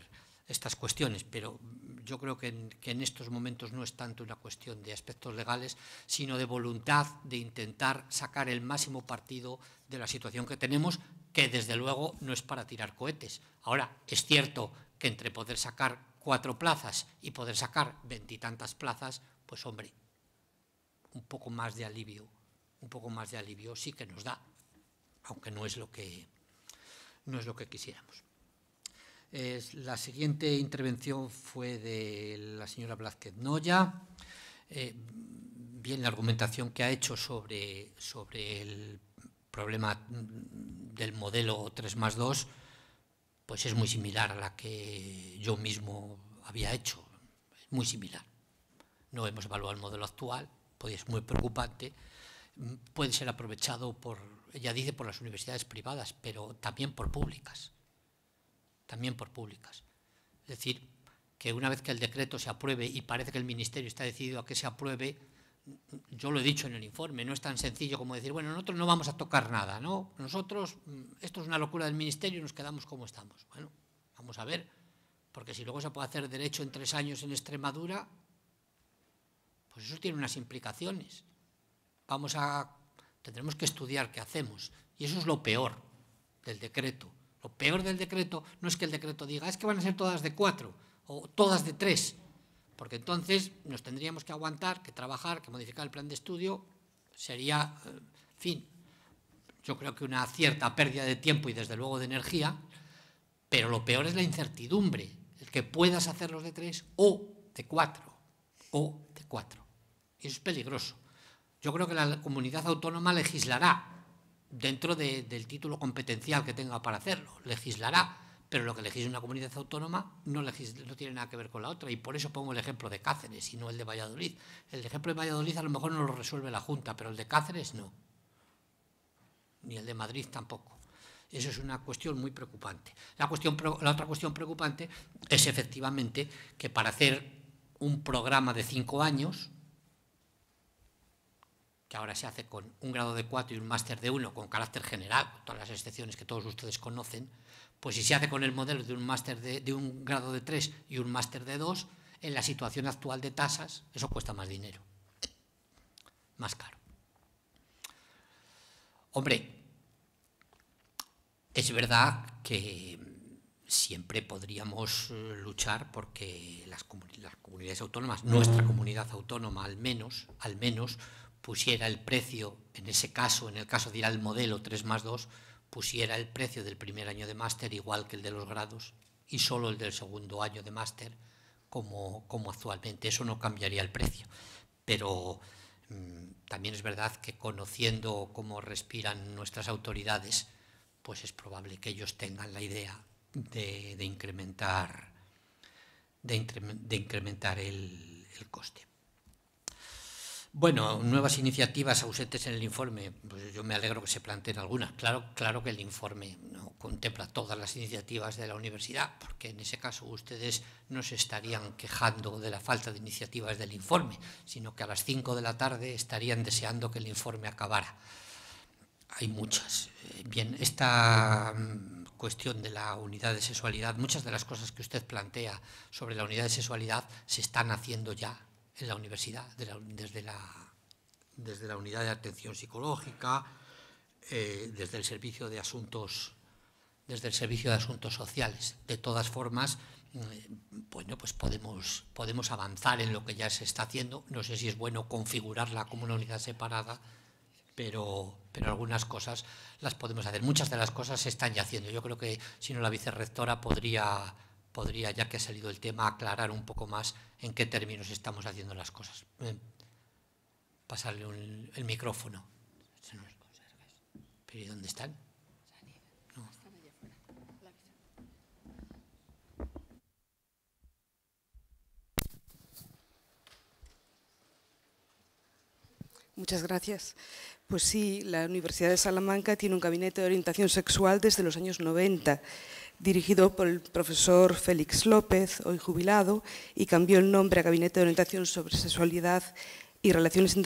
estas cuestiones, pero yo creo que en estos momentos no es tanto una cuestión de aspectos legales, sino de voluntad de intentar sacar el máximo partido de la situación que tenemos, que desde luego no es para tirar cohetes. Ahora, es cierto que entre poder sacar 4 plazas y poder sacar 20 y tantas plazas, pues hombre, un poco más de alivio sí que nos da, aunque no es lo que quisiéramos. La siguiente intervención fue de la señora Blázquez Noya. Bien, la argumentación que ha hecho sobre el problema del modelo 3+2, pues es muy similar a la que yo mismo había hecho, es muy similar. No hemos evaluado el modelo actual, pues es muy preocupante, puede ser aprovechado ella dice, por las universidades privadas, pero también por públicas. Es decir, que una vez que el decreto se apruebe, y parece que el Ministerio está decidido a que se apruebe, yo lo he dicho en el informe, no es tan sencillo como decir, bueno, nosotros no vamos a tocar nada, ¿no? Nosotros, esto es una locura del Ministerio y nos quedamos como estamos. Bueno, vamos a ver, porque si luego se puede hacer derecho en 3 años en Extremadura, pues eso tiene unas implicaciones. Tendremos que estudiar qué hacemos, y eso es lo peor del decreto. Lo peor del decreto no es que el decreto diga, es que van a ser todas de 4 o todas de 3, porque entonces nos tendríamos que aguantar, que trabajar, que modificar el plan de estudio, sería, en fin, yo creo que una cierta pérdida de tiempo y desde luego de energía, pero lo peor es la incertidumbre, el que puedas hacerlos de 3 o de 4, y eso es peligroso. Yo creo que la comunidad autónoma legislará dentro del título competencial que tenga para hacerlo, legislará, pero lo que legisla una comunidad autónoma no tiene nada que ver con la otra, y por eso pongo el ejemplo de Cáceres y no el de Valladolid. El ejemplo de Valladolid a lo mejor no lo resuelve la Junta, pero el de Cáceres no, ni el de Madrid tampoco. Eso es una cuestión muy preocupante. La otra cuestión preocupante es efectivamente que para hacer un programa de 5 años, que ahora se hace con un grado de 4 y un máster de 1 con carácter general, con todas las excepciones que todos ustedes conocen, pues si se hace con el modelo de un grado de 3 y un máster de 2, en la situación actual de tasas, eso cuesta más dinero, más caro. Hombre, es verdad que siempre podríamos luchar porque las comunidades autónomas, nuestra comunidad autónoma al menos, pusiera el precio, en ese caso, en el caso de ir al modelo 3+2, pusiera el precio del primer año de máster igual que el de los grados y solo el del segundo año de máster como actualmente. Eso no cambiaría el precio. Pero también es verdad que conociendo cómo respiran nuestras autoridades, pues es probable que ellos tengan la idea de incrementar el coste. Bueno, nuevas iniciativas ausentes en el informe, pues yo me alegro que se planteen algunas. Claro que el informe no contempla todas las iniciativas de la universidad, porque en ese caso ustedes no se estarían quejando de la falta de iniciativas del informe, sino que a las 5 de la tarde estarían deseando que el informe acabara. Hay muchas. Bien, esta cuestión de la unidad de sexualidad, muchas de las cosas que usted plantea sobre la unidad de sexualidad se están haciendo ya en la universidad, desde la unidad de atención psicológica, desde el servicio de asuntos sociales. De todas formas, bueno, pues podemos avanzar en lo que ya se está haciendo. No sé si es bueno configurarla como una unidad separada, pero algunas cosas las podemos hacer. Muchas de las cosas se están ya haciendo. Yo creo que si no, la vicerrectora podría, ya que ha salido el tema, aclarar un poco más en qué términos estamos haciendo las cosas. Pasarle el micrófono. ¿Pero y dónde están? No. Muchas gracias. Pues sí, la Universidad de Salamanca tiene un gabinete de orientación sexual desde los años 90, dirigido por el profesor Félix López, hoy jubilado, y cambió el nombre a Gabinete de Orientación sobre Sexualidad y Relaciones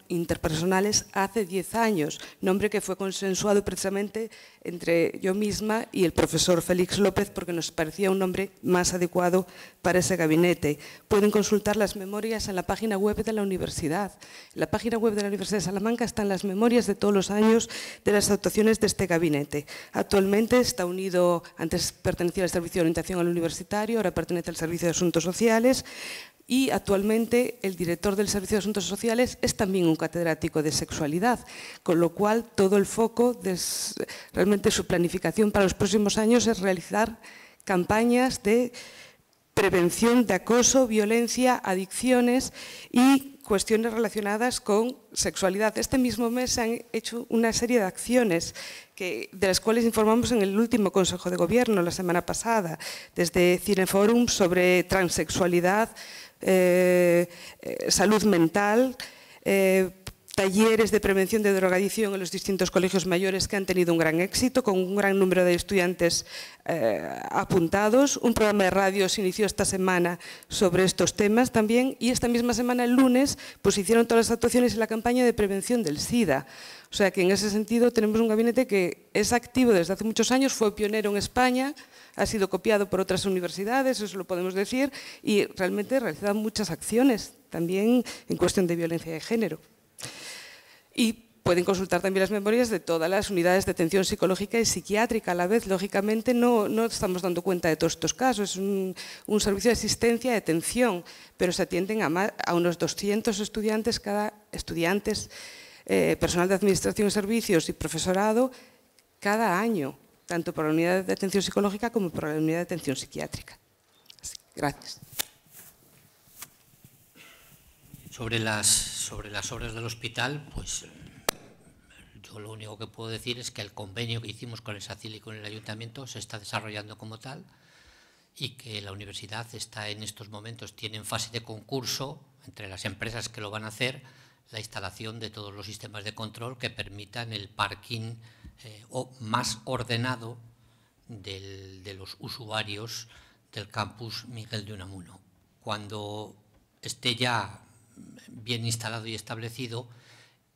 Interpersonales hace 10 años, nombre que fue consensuado precisamente entre yo misma y el profesor Félix López porque nos parecía un nombre más adecuado para ese gabinete. Pueden consultar las memorias en la página web de la universidad. En la página web de la Universidad de Salamanca están las memorias de todos los años de las actuaciones de este gabinete. Actualmente está unido, antes pertenecía al Servicio de Orientación al Universitario, ahora pertenece al Servicio de Asuntos Sociales, y actualmente el director del Servicio de Asuntos Sociales es también un catedrático de sexualidad, con lo cual todo el foco, realmente su planificación para los próximos años es realizar campañas de prevención de acoso, violencia, adicciones y cuestiones relacionadas con sexualidad. Este mismo mes se han hecho una serie de acciones de las cuales informamos en el último Consejo de Gobierno la semana pasada, desde Cineforum sobre transexualidad, salud mental, talleres de prevención de drogadicción en los distintos colegios mayores que han tenido un gran éxito, con un gran número de estudiantes apuntados. Un programa de radio se inició esta semana sobre estos temas también, y esta misma semana, el lunes, pues hicieron todas las actuaciones en la campaña de prevención del SIDA. O sea que en ese sentido tenemos un gabinete que es activo desde hace muchos años, fue pionero en España, ha sido copiado por otras universidades, eso lo podemos decir, y realmente realiza muchas acciones, también en cuestión de violencia de género. Y pueden consultar también las memorias de todas las unidades de atención psicológica y psiquiátrica. A la vez, lógicamente, no estamos dando cuenta de todos estos casos. Es un servicio de asistencia y atención, pero se atienden a unos 200 estudiantes, personal de administración y servicios y profesorado cada año, tanto por la unidad de atención psicológica como por la unidad de atención psiquiátrica. Gracias. Sobre las obras del hospital, pues yo lo único que puedo decir es que el convenio que hicimos con el SACIL y con el Ayuntamiento se está desarrollando como tal y que la universidad está en estos momentos, tiene en fase de concurso entre las empresas que lo van a hacer, la instalación de todos los sistemas de control que permitan el parking más ordenado de los usuarios del campus Miguel de Unamuno. Cuando esté ya bien instalado y establecido,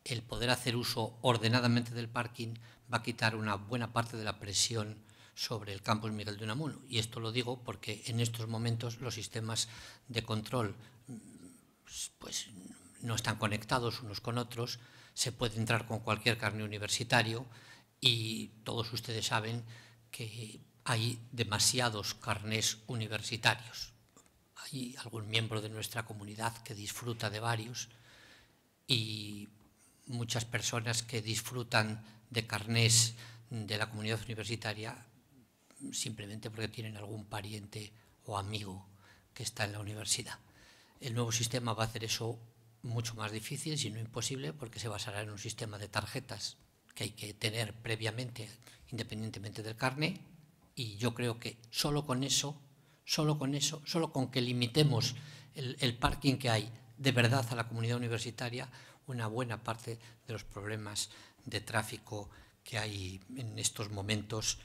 el poder hacer uso ordenadamente del parking va a quitar una buena parte de la presión sobre el campus Miguel de Unamuno. Y esto lo digo porque en estos momentos los sistemas de control pues, no están conectados unos con otros, se puede entrar con cualquier carné universitario y todos ustedes saben que hay demasiados carnés universitarios. Hay algún miembro de nuestra comunidad que disfruta de varios y muchas personas que disfrutan de carnés de la comunidad universitaria simplemente porque tienen algún pariente o amigo que está en la universidad. El nuevo sistema va a hacer eso mucho más difícil, si no imposible, porque se basará en un sistema de tarjetas que hay que tener previamente, independientemente del carné, y yo creo que solo con que limitemos el parking que hay de verdad a la comunidad universitaria, una buena parte de los problemas de tráfico que hay en estos momentos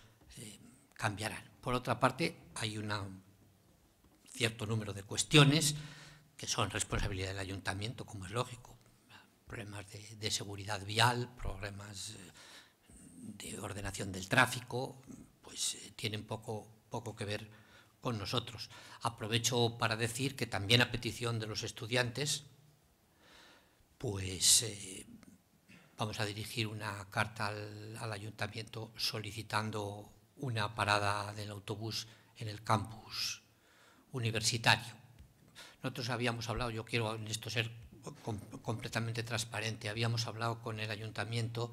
cambiarán. Por otra parte, hay un cierto número de cuestiones que son responsabilidad del ayuntamiento, como es lógico, problemas de seguridad vial, problemas de ordenación del tráfico, pues tienen poco que ver con nosotros. Aprovecho para decir que también a petición de los estudiantes, pues vamos a dirigir una carta al ayuntamiento solicitando una parada del autobús en el campus universitario. Nosotros habíamos hablado, yo quiero en esto ser completamente transparente, habíamos hablado con el ayuntamiento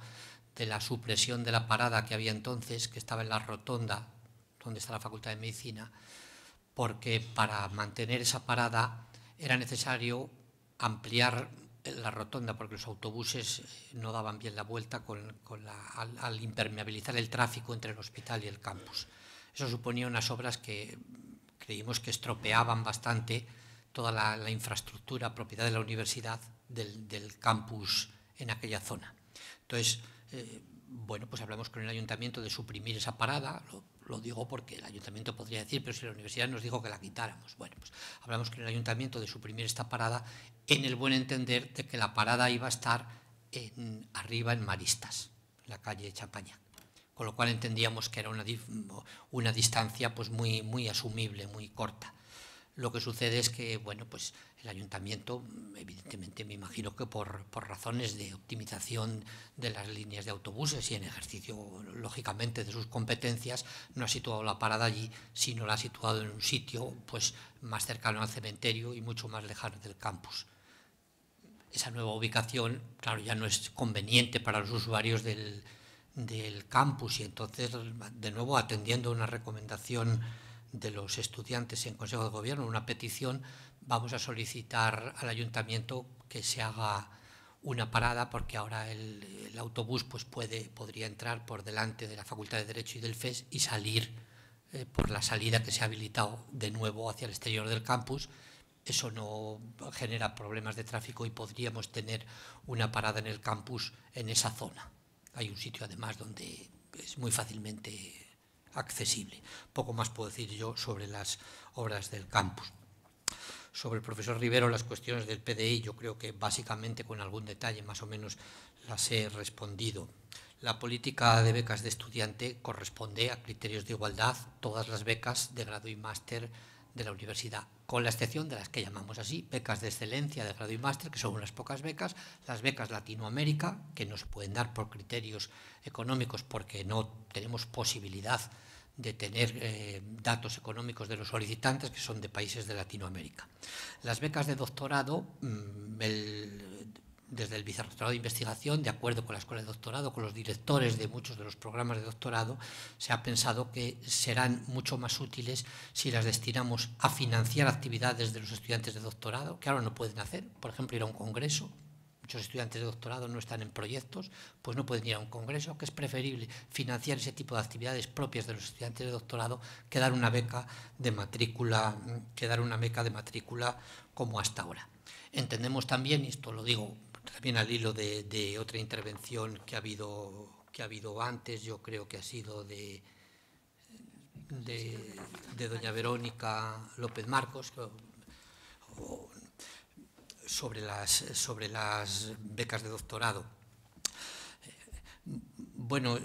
de la supresión de la parada que había entonces, que estaba en la rotonda donde está la Facultad de Medicina, porque para mantener esa parada era necesario ampliar la rotonda, porque los autobuses no daban bien la vuelta al impermeabilizar el tráfico entre el hospital y el campus. Eso suponía unas obras que creímos que estropeaban bastante toda la infraestructura propiedad de la universidad del campus en aquella zona. Entonces, bueno, pues hablamos con el ayuntamiento de suprimir esa parada, Lo digo porque el ayuntamiento podría decir, pero si la universidad nos dijo que la quitáramos. Bueno, pues hablamos con el ayuntamiento de suprimir esta parada en el buen entender de que la parada iba a estar arriba en Maristas, en la calle Champaña. Con lo cual entendíamos que era una distancia pues muy asumible, muy corta. Lo que sucede es que, bueno, pues el ayuntamiento, evidentemente me imagino que por razones de optimización de las líneas de autobuses y en ejercicio, lógicamente, de sus competencias, no ha situado la parada allí, sino la ha situado en un sitio pues más cercano al cementerio y mucho más lejano del campus. Esa nueva ubicación, claro, ya no es conveniente para los usuarios del campus y entonces, de nuevo, atendiendo una recomendación de los estudiantes en Consejo de Gobierno, una petición, vamos a solicitar al ayuntamiento que se haga una parada porque ahora el autobús pues podría entrar por delante de la Facultad de Derecho y del FES y salir por la salida que se ha habilitado de nuevo hacia el exterior del campus. Eso no genera problemas de tráfico y podríamos tener una parada en el campus en esa zona. Hay un sitio además donde es muy fácilmente accesible. Poco más puedo decir yo sobre las obras del campus. Sobre el profesor Rivero, las cuestiones del PDI, yo creo que básicamente con algún detalle más o menos las he respondido. La política de becas de estudiante corresponde a criterios de igualdad, todas las becas de grado y máster de la universidad, con la excepción de las que llamamos así, becas de excelencia de grado y máster, que son unas pocas becas, las becas Latinoamérica, que no se pueden dar por criterios económicos porque no tenemos posibilidad de tener datos económicos de los solicitantes que son de países de Latinoamérica. Las becas de doctorado, desde el Vicerrectorado de Investigación, de acuerdo con la Escuela de Doctorado, con los directores de muchos de los programas de doctorado, se ha pensado que serán mucho más útiles si las destinamos a financiar actividades de los estudiantes de doctorado, que ahora no pueden hacer, por ejemplo, ir a un congreso. Muchos estudiantes de doctorado no están en proyectos, pues no pueden ir a un congreso, que es preferible financiar ese tipo de actividades propias de los estudiantes de doctorado que dar una beca de matrícula, como hasta ahora. Entendemos también, y esto lo digo también al hilo de otra intervención que ha habido antes, yo creo que ha sido de doña Verónica López Marcos, sobre las becas de doctorado. Bueno,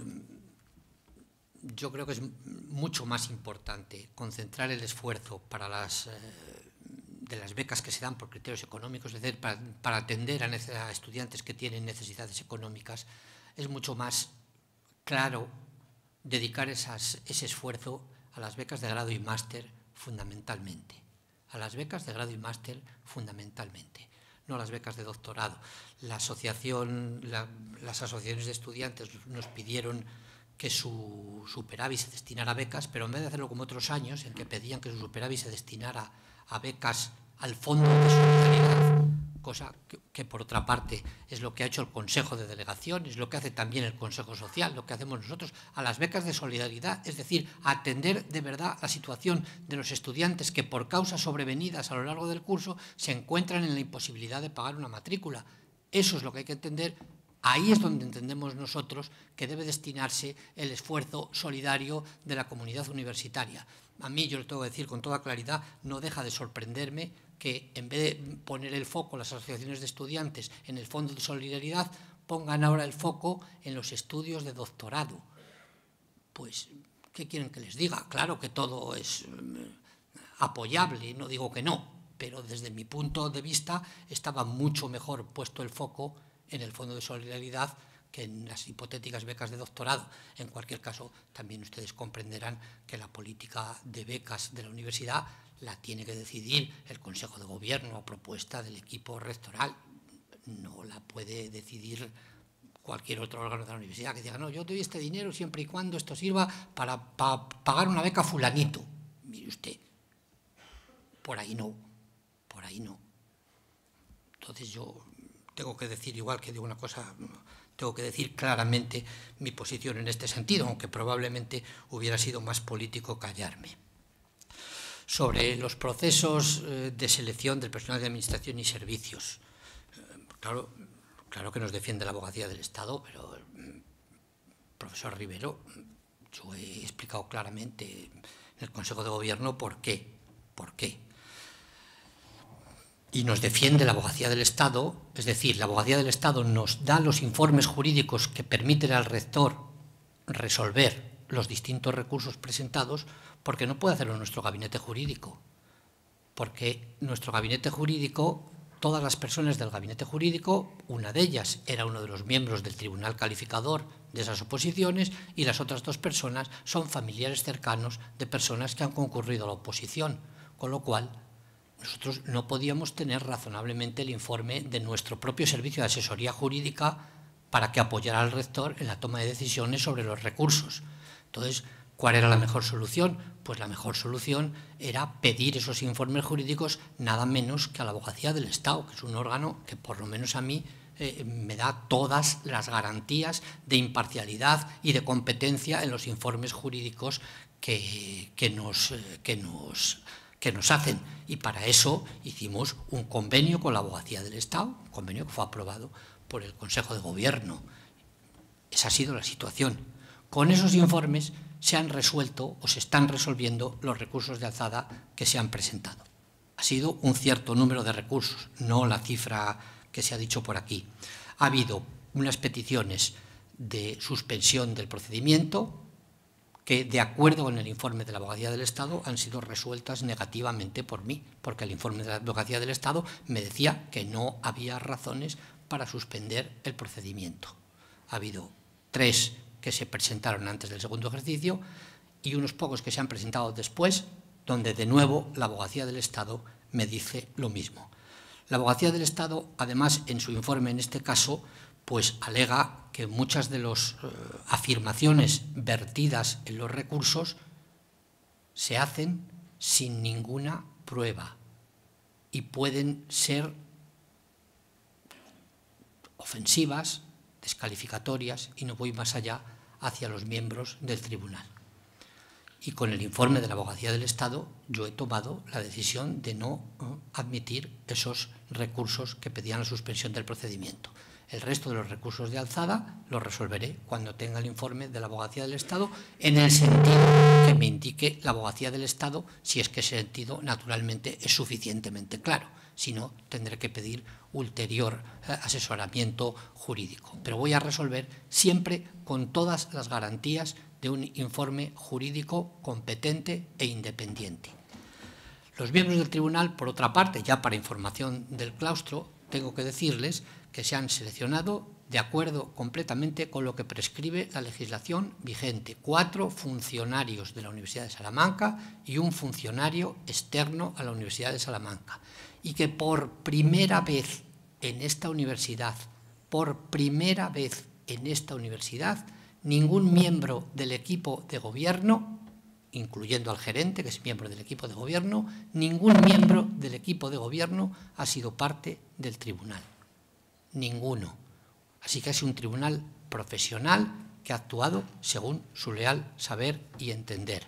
yo creo que es mucho más importante concentrar el esfuerzo de las becas que se dan por criterios económicos, es decir, para atender a estudiantes que tienen necesidades económicas. Es mucho más claro dedicar ese esfuerzo a las becas de grado y máster fundamentalmente. A las becas de grado y máster fundamentalmente, no a las becas de doctorado. Las asociaciones de estudiantes nos pidieron que su superávit se destinara a becas, pero en vez de hacerlo como otros años, en que pedían que su superávit se destinara a becas al Fondo de Solidaridad, cosa que por otra parte es lo que ha hecho el Consejo de Delegación, es lo que hace también el Consejo Social, lo que hacemos nosotros, a las becas de solidaridad, es decir, atender de verdad la situación de los estudiantes que por causas sobrevenidas a lo largo del curso se encuentran en la imposibilidad de pagar una matrícula. Eso es lo que hay que entender. Ahí es donde entendemos nosotros que debe destinarse el esfuerzo solidario de la comunidad universitaria. A mí, yo le tengo que decir con toda claridad, no deja de sorprenderme que en vez de poner el foco las asociaciones de estudiantes en el Fondo de Solidaridad, pongan ahora el foco en los estudios de doctorado. Pues, ¿qué quieren que les diga? Claro que todo es apoyable, no digo que no, pero desde mi punto de vista estaba mucho mejor puesto el foco en el Fondo de Solidaridad que en las hipotéticas becas de doctorado. En cualquier caso, también ustedes comprenderán que la política de becas de la universidad la tiene que decidir el Consejo de Gobierno a propuesta del equipo rectoral. No la puede decidir cualquier otro órgano de la universidad que diga, no, yo te doy este dinero siempre y cuando esto sirva para pagar una beca fulanito. Mire usted, por ahí no, por ahí no. Entonces yo tengo que decir, igual que digo una cosa, tengo que decir claramente mi posición en este sentido, aunque probablemente hubiera sido más político callarme. Sobre los procesos de selección del personal de administración y servicios. Claro que nos defiende la abogacía del Estado, pero el profesor Rivero Yo he explicado claramente en el Consejo de Gobierno por qué. Y nos defiende la Abogacía del Estado, es decir, la Abogacía del Estado nos da los informes jurídicos que permiten al rector resolver los distintos recursos presentados, porque no puede hacerlo nuestro gabinete jurídico. Porque nuestro gabinete jurídico, todas las personas del gabinete jurídico, una de ellas era uno de los miembros del tribunal calificador de esas oposiciones, y las otras 2 personas son familiares cercanos de personas que han concurrido a la oposición, con lo cual nosotros no podíamos tener razonablemente el informe de nuestro propio servicio de asesoría jurídica para que apoyara al rector en la toma de decisiones sobre los recursos. Entonces, ¿cuál era la mejor solución? Pues la mejor solución era pedir esos informes jurídicos nada menos que a la Abogacía del Estado, que es un órgano que por lo menos a mí me da todas las garantías de imparcialidad y de competencia en los informes jurídicos que nos hacen. Y para eso hicimos un convenio con la Abogacía del Estado, un convenio que fue aprobado por el Consejo de Gobierno. Esa ha sido la situación. Con esos informes se han resuelto o se están resolviendo los recursos de alzada que se han presentado. Ha sido un cierto número de recursos, no la cifra que se ha dicho por aquí. Ha habido unas peticiones de suspensión del procedimiento que, de acuerdo con el informe de la Abogacía del Estado, han sido resueltas negativamente por mí, porque el informe de la Abogacía del Estado me decía que no había razones para suspender el procedimiento. Ha habido 3 que se presentaron antes del segundo ejercicio y unos pocos que se han presentado después, donde de nuevo la Abogacía del Estado me dice lo mismo. La Abogacía del Estado, además, en su informe en este caso, pues alega que muchas de las afirmaciones vertidas en los recursos se hacen sin ninguna prueba y pueden ser ofensivas, descalificatorias, y no voy más allá, hacia los miembros del tribunal. Y con el informe de la Abogacía del Estado yo he tomado la decisión de no admitir esos recursos que pedían la suspensión del procedimiento. El resto de los recursos de alzada los resolveré cuando tenga el informe de la Abogacía del Estado, en el sentido que me indique la Abogacía del Estado, si es que ese sentido naturalmente es suficientemente claro. Si no, tendré que pedir ulterior asesoramiento jurídico. Pero voy a resolver siempre con todas las garantías de un informe jurídico competente e independiente. Los miembros del tribunal, por otra parte, ya para información del claustro, tengo que decirles que se han seleccionado de acuerdo completamente con lo que prescribe la legislación vigente. 4 funcionarios de la Universidad de Salamanca y un funcionario externo a la Universidad de Salamanca. Y que por primera vez en esta universidad, ningún miembro del equipo de gobierno, incluyendo al gerente, que es miembro del equipo de gobierno, ningún miembro del equipo de gobierno ha sido parte del tribunal. Ninguno. Así que es un tribunal profesional que ha actuado según su leal saber y entender.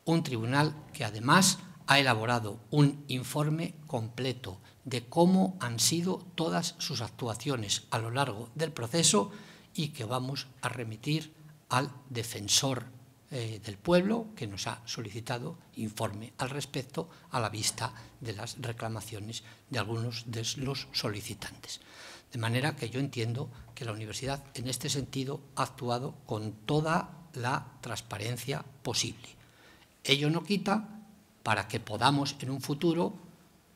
Un tribunal que además ha elaborado un informe completo de cómo han sido todas sus actuaciones a lo largo del proceso y que vamos a remitir al defensor del pueblo, que nos ha solicitado informe al respecto a la vista de las reclamaciones de algunos de los solicitantes. De manera que yo entiendo que la universidad en este sentido ha actuado con toda la transparencia posible. Ello no quita para que podamos en un futuro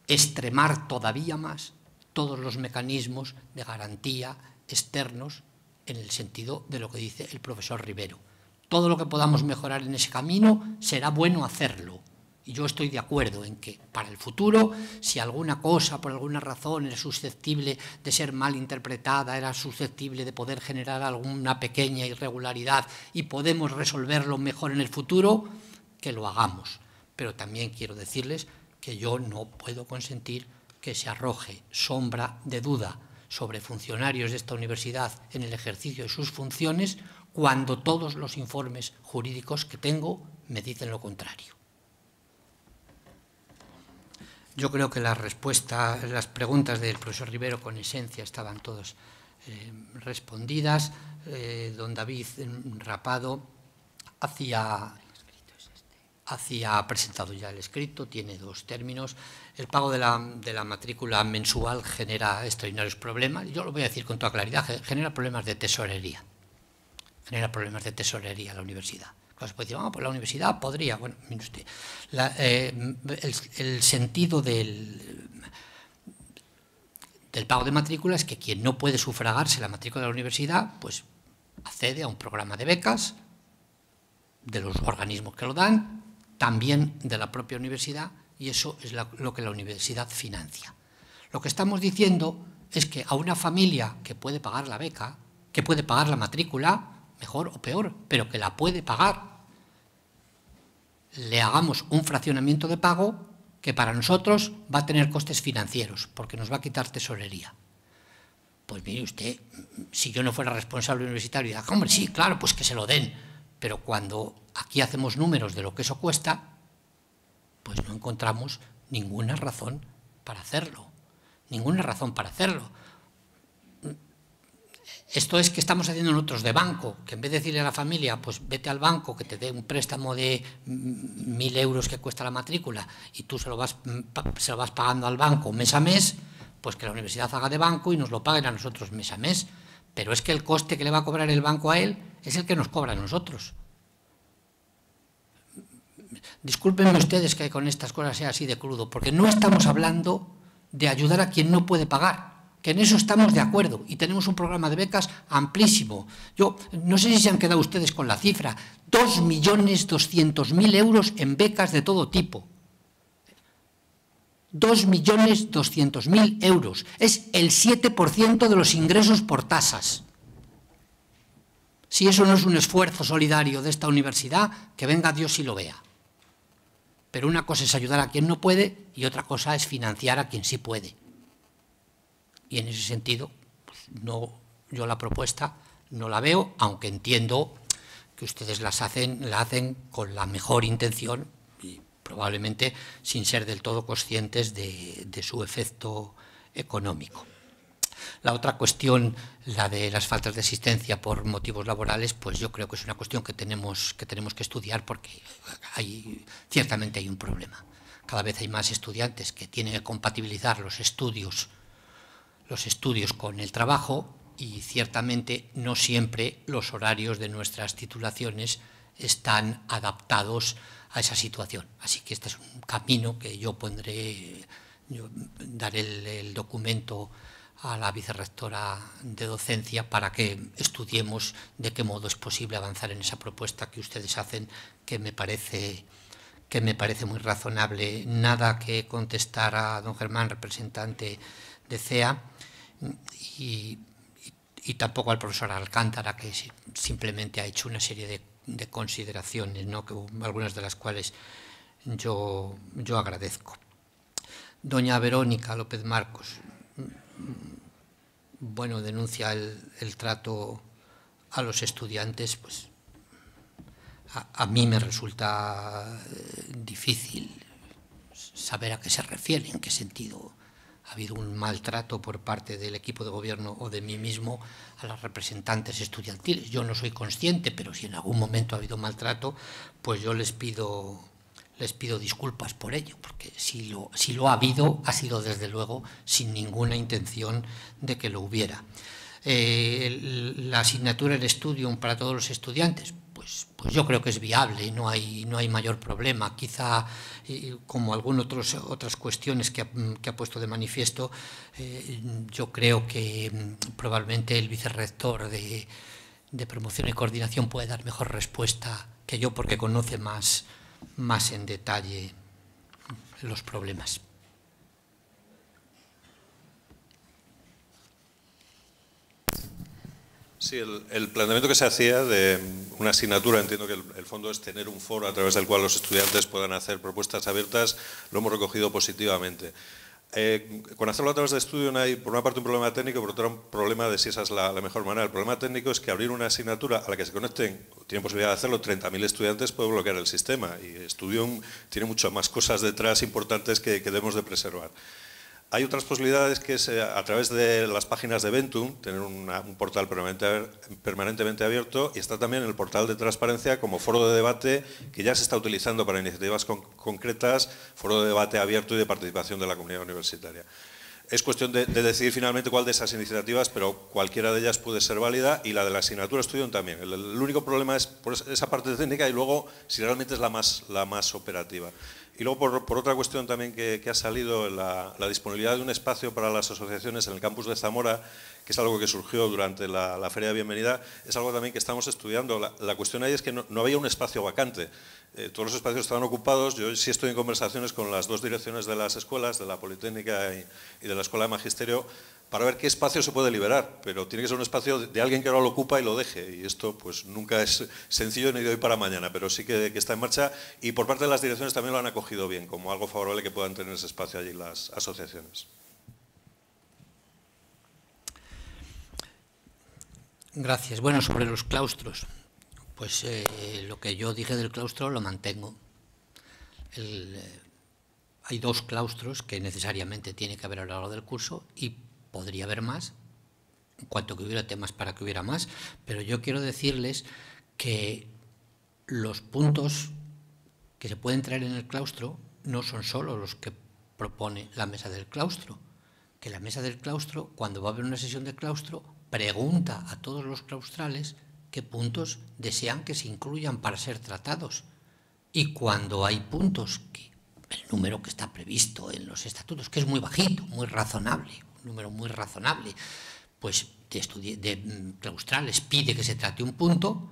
extremar todavía más todos los mecanismos de garantía externos en el sentido de lo que dice el profesor Rivero. Todo lo que podamos mejorar en ese camino será bueno hacerlo. Y yo estoy de acuerdo en que para el futuro, si alguna cosa por alguna razón era susceptible de ser mal interpretada, era susceptible de poder generar alguna pequeña irregularidad y podemos resolverlo mejor en el futuro, que lo hagamos. Pero también quiero decirles que yo no puedo consentir que se arroje sombra de duda sobre funcionarios de esta universidad en el ejercicio de sus funciones cuando todos los informes jurídicos que tengo me dicen lo contrario. Yo creo que las preguntas del profesor Rivero con esencia estaban todas respondidas. Don David Rapado ha presentado ya el escrito, tiene dos términos. El pago de la matrícula mensual genera extraordinarios problemas. Yo lo voy a decir con toda claridad, genera problemas de tesorería. Genera problemas de tesorería a la universidad. Claro, se puede decir, pues la universidad podría. Bueno, mire usted, el sentido del pago de matrícula es que quien no puede sufragarse la matrícula de la universidad, pues accede a un programa de becas de los organismos que lo dan, también de la propia universidad, y eso es lo que la universidad financia. Lo que estamos diciendo es que a una familia que puede pagar la beca, que puede pagar la matrícula, mejor o peor, pero que la puede pagar, le hagamos un fraccionamiento de pago que para nosotros va a tener costes financieros, porque nos va a quitar tesorería. Pues mire usted, si yo no fuera responsable universitario, diría, hombre, sí, claro, pues que se lo den, pero cuando aquí hacemos números de lo que eso cuesta, pues no encontramos ninguna razón para hacerlo. Ninguna razón para hacerlo. Esto es que estamos haciendo nosotros de banco, que en vez de decirle a la familia, pues vete al banco que te dé un préstamo de 1.000 euros que cuesta la matrícula y tú se lo vas pagando al banco mes a mes, pues que la universidad haga de banco y nos lo paguen a nosotros mes a mes. Pero es que el coste que le va a cobrar el banco a él es el que nos cobra a nosotros. Discúlpenme ustedes que con estas cosas sea así de crudo, porque no estamos hablando de ayudar a quien no puede pagar, que en eso estamos de acuerdo y tenemos un programa de becas amplísimo. Yo no sé si se han quedado ustedes con la cifra, 2.200.000 euros en becas de todo tipo. 2.200.000 euros. Es el 7% de los ingresos por tasas. Si eso no es un esfuerzo solidario de esta universidad, que venga Dios y lo vea. Pero una cosa es ayudar a quien no puede y otra cosa es financiar a quien sí puede. Y en ese sentido, pues yo la propuesta no la veo, aunque entiendo que ustedes la hacen con la mejor intención y probablemente sin ser del todo conscientes de su efecto económico. La otra cuestión, la de las faltas de asistencia por motivos laborales, pues yo creo que es una cuestión que tenemos que estudiar porque ciertamente hay un problema. Cada vez hay más estudiantes que tienen que compatibilizar los estudios con el trabajo y ciertamente no siempre los horarios de nuestras titulaciones están adaptados a esa situación. Así que este es un camino que yo daré el documento a la vicerrectora de docencia para que estudiemos de qué modo es posible avanzar en esa propuesta que ustedes hacen, que me parece muy razonable. Nada que contestar a don Germán, representante de CEA, y tampoco al profesor Alcántara, que simplemente ha hecho una serie de consideraciones, ¿no? Que algunas de las cuales yo agradezco. Doña Verónica López Marcos, bueno, denuncia el trato a los estudiantes, pues a mí me resulta difícil saber a qué se refiere, en qué sentido ha habido un maltrato por parte del equipo de gobierno o de mí mismo a las representantes estudiantiles. Yo no soy consciente, pero si en algún momento ha habido maltrato, pues yo les pido disculpas por ello, porque si lo ha habido, ha sido desde luego sin ninguna intención de que lo hubiera. La asignatura en Studium para todos los estudiantes, pues yo creo que es viable y no hay mayor problema. Quizá, como algunas otras cuestiones que ha puesto de manifiesto, yo creo que probablemente el vicerrector de promoción y coordinación puede dar mejor respuesta que yo, porque conoce más en detalle los problemas. Sí, el planteamiento que se hacía de una asignatura, entiendo que el fondo es tener un foro a través del cual los estudiantes puedan hacer propuestas abiertas, lo hemos recogido positivamente. Con hacerlo a través de Studium hay, por una parte, un problema técnico y por otra, un problema de si esa es la mejor manera. El problema técnico es que abrir una asignatura a la que se conecten, tienen posibilidad de hacerlo, 30.000 estudiantes, puede bloquear el sistema, y Studium tiene muchas más cosas detrás importantes que debemos de preservar. Hay otras posibilidades, que es a través de las páginas de Ventum, tener un portal permanentemente abierto, y está también el portal de transparencia como foro de debate que ya se está utilizando para iniciativas concretas, foro de debate abierto y de participación de la comunidad universitaria. Es cuestión de decidir finalmente cuál de esas iniciativas, pero cualquiera de ellas puede ser válida, y la de la asignatura Studium también. El único problema es por esa parte técnica y luego si realmente es la más operativa. Y luego, por otra cuestión también que ha salido, la disponibilidad de un espacio para las asociaciones en el campus de Zamora, que es algo que surgió durante la Feria de Bienvenida, es algo también que estamos estudiando. La cuestión ahí es que no había un espacio vacante. Todos los espacios estaban ocupados. Yo sí estoy en conversaciones con las dos direcciones de las escuelas, de la Politécnica y de la Escuela de Magisterio, para ver qué espacio se puede liberar, pero tiene que ser un espacio de alguien que ahora lo ocupa y lo deje, y esto pues nunca es sencillo ni de hoy para mañana, pero sí que está en marcha, y por parte de las direcciones también lo han acogido bien, como algo favorable que puedan tener ese espacio allí las asociaciones. Gracias. Bueno, sobre los claustros, pues lo que yo dije del claustro lo mantengo. Hay dos claustros que necesariamente tiene que haber a lo largo del curso, y podría haber más, en cuanto que hubiera temas para que hubiera más, pero yo quiero decirles que los puntos que se pueden traer en el claustro no son solo los que propone la mesa del claustro, que la mesa del claustro, cuando va a haber una sesión de claustro, pregunta a todos los claustrales qué puntos desean que se incluyan para ser tratados, y cuando hay puntos que el número que está previsto en los estatutos, que es muy bajito, muy razonable, un número muy razonable, pues de claustrales pide que se trate un punto,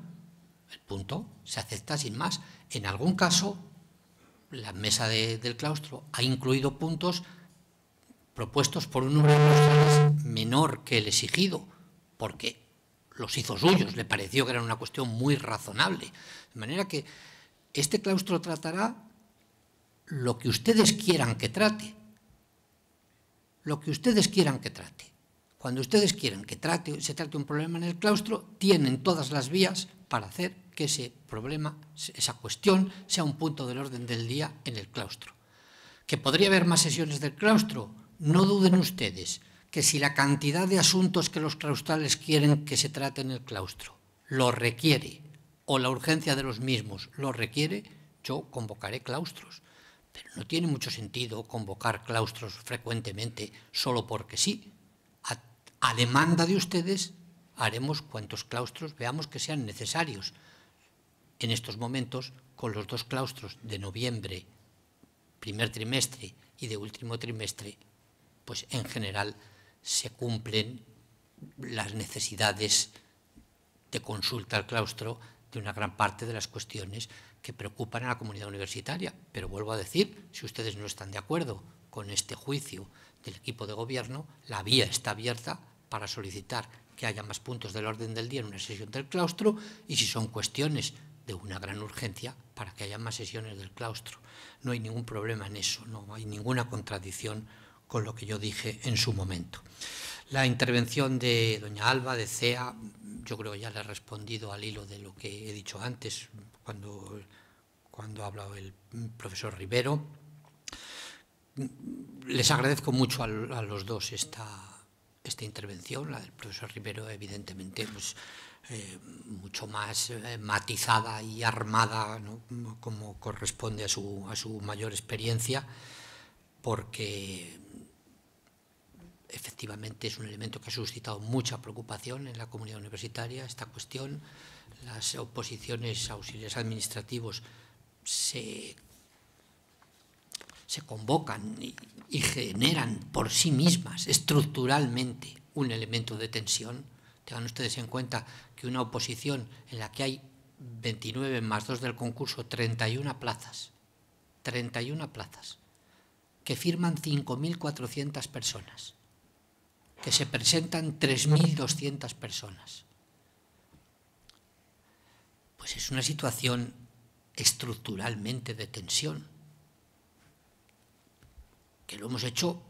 el punto se acepta sin más. En algún caso, la mesa del claustro ha incluido puntos propuestos por un número de claustrales menor que el exigido, porque los hizo suyos, le pareció que era una cuestión muy razonable. De manera que este claustro tratará lo que ustedes quieran que trate. Lo que ustedes quieran que trate. Cuando ustedes quieran que se trate un problema en el claustro, tienen todas las vías para hacer que ese problema, esa cuestión, sea un punto del orden del día en el claustro. ¿Que podría haber más sesiones del claustro? No duden ustedes que si la cantidad de asuntos que los claustrales quieren que se trate en el claustro lo requiere, o la urgencia de los mismos lo requiere, yo convocaré claustros. Pero no tiene mucho sentido convocar claustros frecuentemente solo porque sí. A demanda de ustedes haremos cuantos claustros veamos que sean necesarios. En estos momentos, con los dos claustros de noviembre, primer trimestre, y de último trimestre, pues en general se cumplen las necesidades de consulta al claustro de una gran parte de las cuestiones que preocupan a la comunidad universitaria. Pero vuelvo a decir, si ustedes no están de acuerdo con este juicio del equipo de gobierno, la vía está abierta para solicitar que haya más puntos del orden del día en una sesión del claustro, y si son cuestiones de una gran urgencia, para que haya más sesiones del claustro. No hay ningún problema en eso, no hay ninguna contradicción con lo que yo dije en su momento. La intervención de doña Alba, de CEA, yo creo que ya le he respondido al hilo de lo que he dicho antes, cuando ha hablado el profesor Rivero. Les agradezco mucho a los dos esta intervención. La del profesor Rivero, evidentemente, pues, mucho más matizada y armada, ¿no?, como corresponde a su mayor experiencia, porque efectivamente es un elemento que ha suscitado mucha preocupación en la comunidad universitaria, esta cuestión. Las oposiciones auxiliares administrativos se convocan y generan por sí mismas estructuralmente un elemento de tensión. Tengan ustedes en cuenta que una oposición en la que hay 29 más 2 del concurso, 31 plazas, que firman 5.400 personas, que se presentan 3.200 personas. Pues es una situación estructuralmente de tensión, que lo hemos hecho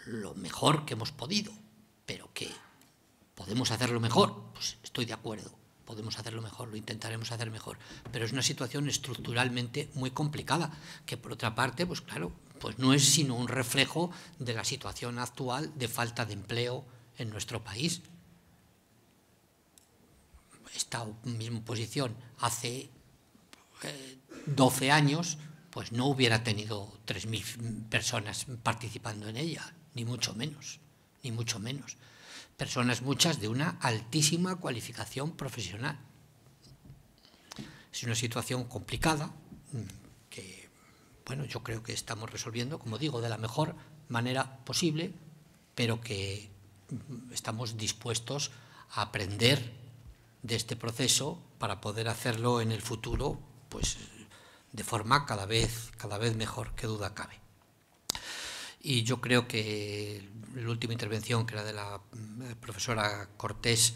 lo mejor que hemos podido, pero que podemos hacerlo mejor, pues estoy de acuerdo, podemos hacerlo mejor, lo intentaremos hacer mejor, pero es una situación estructuralmente muy complicada, que por otra parte, pues claro, pues no es sino un reflejo de la situación actual de falta de empleo en nuestro país. Esta misma posición hace 12 años, pues no hubiera tenido 3.000 personas participando en ella, ni mucho menos, ni mucho menos. Personas muchas de una altísima cualificación profesional. Es una situación complicada que, bueno, yo creo que estamos resolviendo, como digo, de la mejor manera posible, pero que estamos dispuestos a aprender de este proceso para poder hacerlo en el futuro, pues de forma cada vez mejor, qué duda cabe. Y yo creo que la última intervención, que era de la profesora Cortés,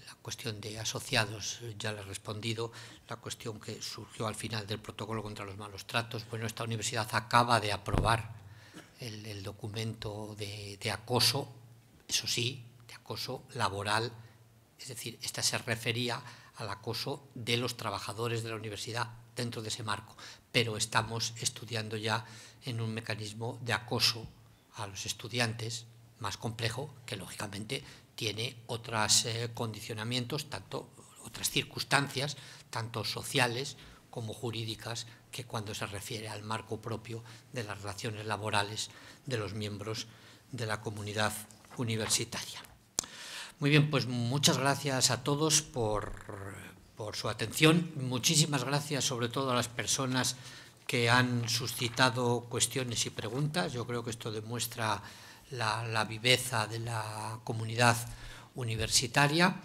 la cuestión de asociados, ya le he respondido. La cuestión que surgió al final del protocolo contra los malos tratos, bueno, esta universidad acaba de aprobar el documento de acoso, eso sí, de acoso laboral, es decir, esta se refería al acoso de los trabajadores de la universidad dentro de ese marco, pero estamos estudiando ya en un mecanismo de acoso a los estudiantes más complejo, que lógicamente tiene otros condicionamientos, otras circunstancias, tanto sociales como jurídicas, que cuando se refiere al marco propio de las relaciones laborales de los miembros de la comunidad universitaria. Muy bien, pues muchas gracias a todos por su atención. Muchísimas gracias sobre todo a las personas que han suscitado cuestiones y preguntas. Yo creo que esto demuestra la viveza de la comunidad universitaria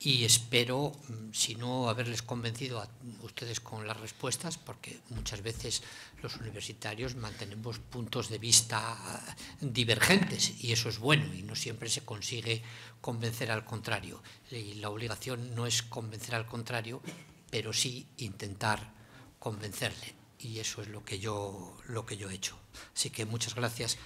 y espero, si no haberles convencido a ustedes con las respuestas, porque muchas veces los universitarios mantenemos puntos de vista divergentes y eso es bueno y no siempre se consigue convencer al contrario. Y la obligación no es convencer al contrario, pero sí intentar convencerle. Y eso es lo que yo he hecho. Así que muchas gracias.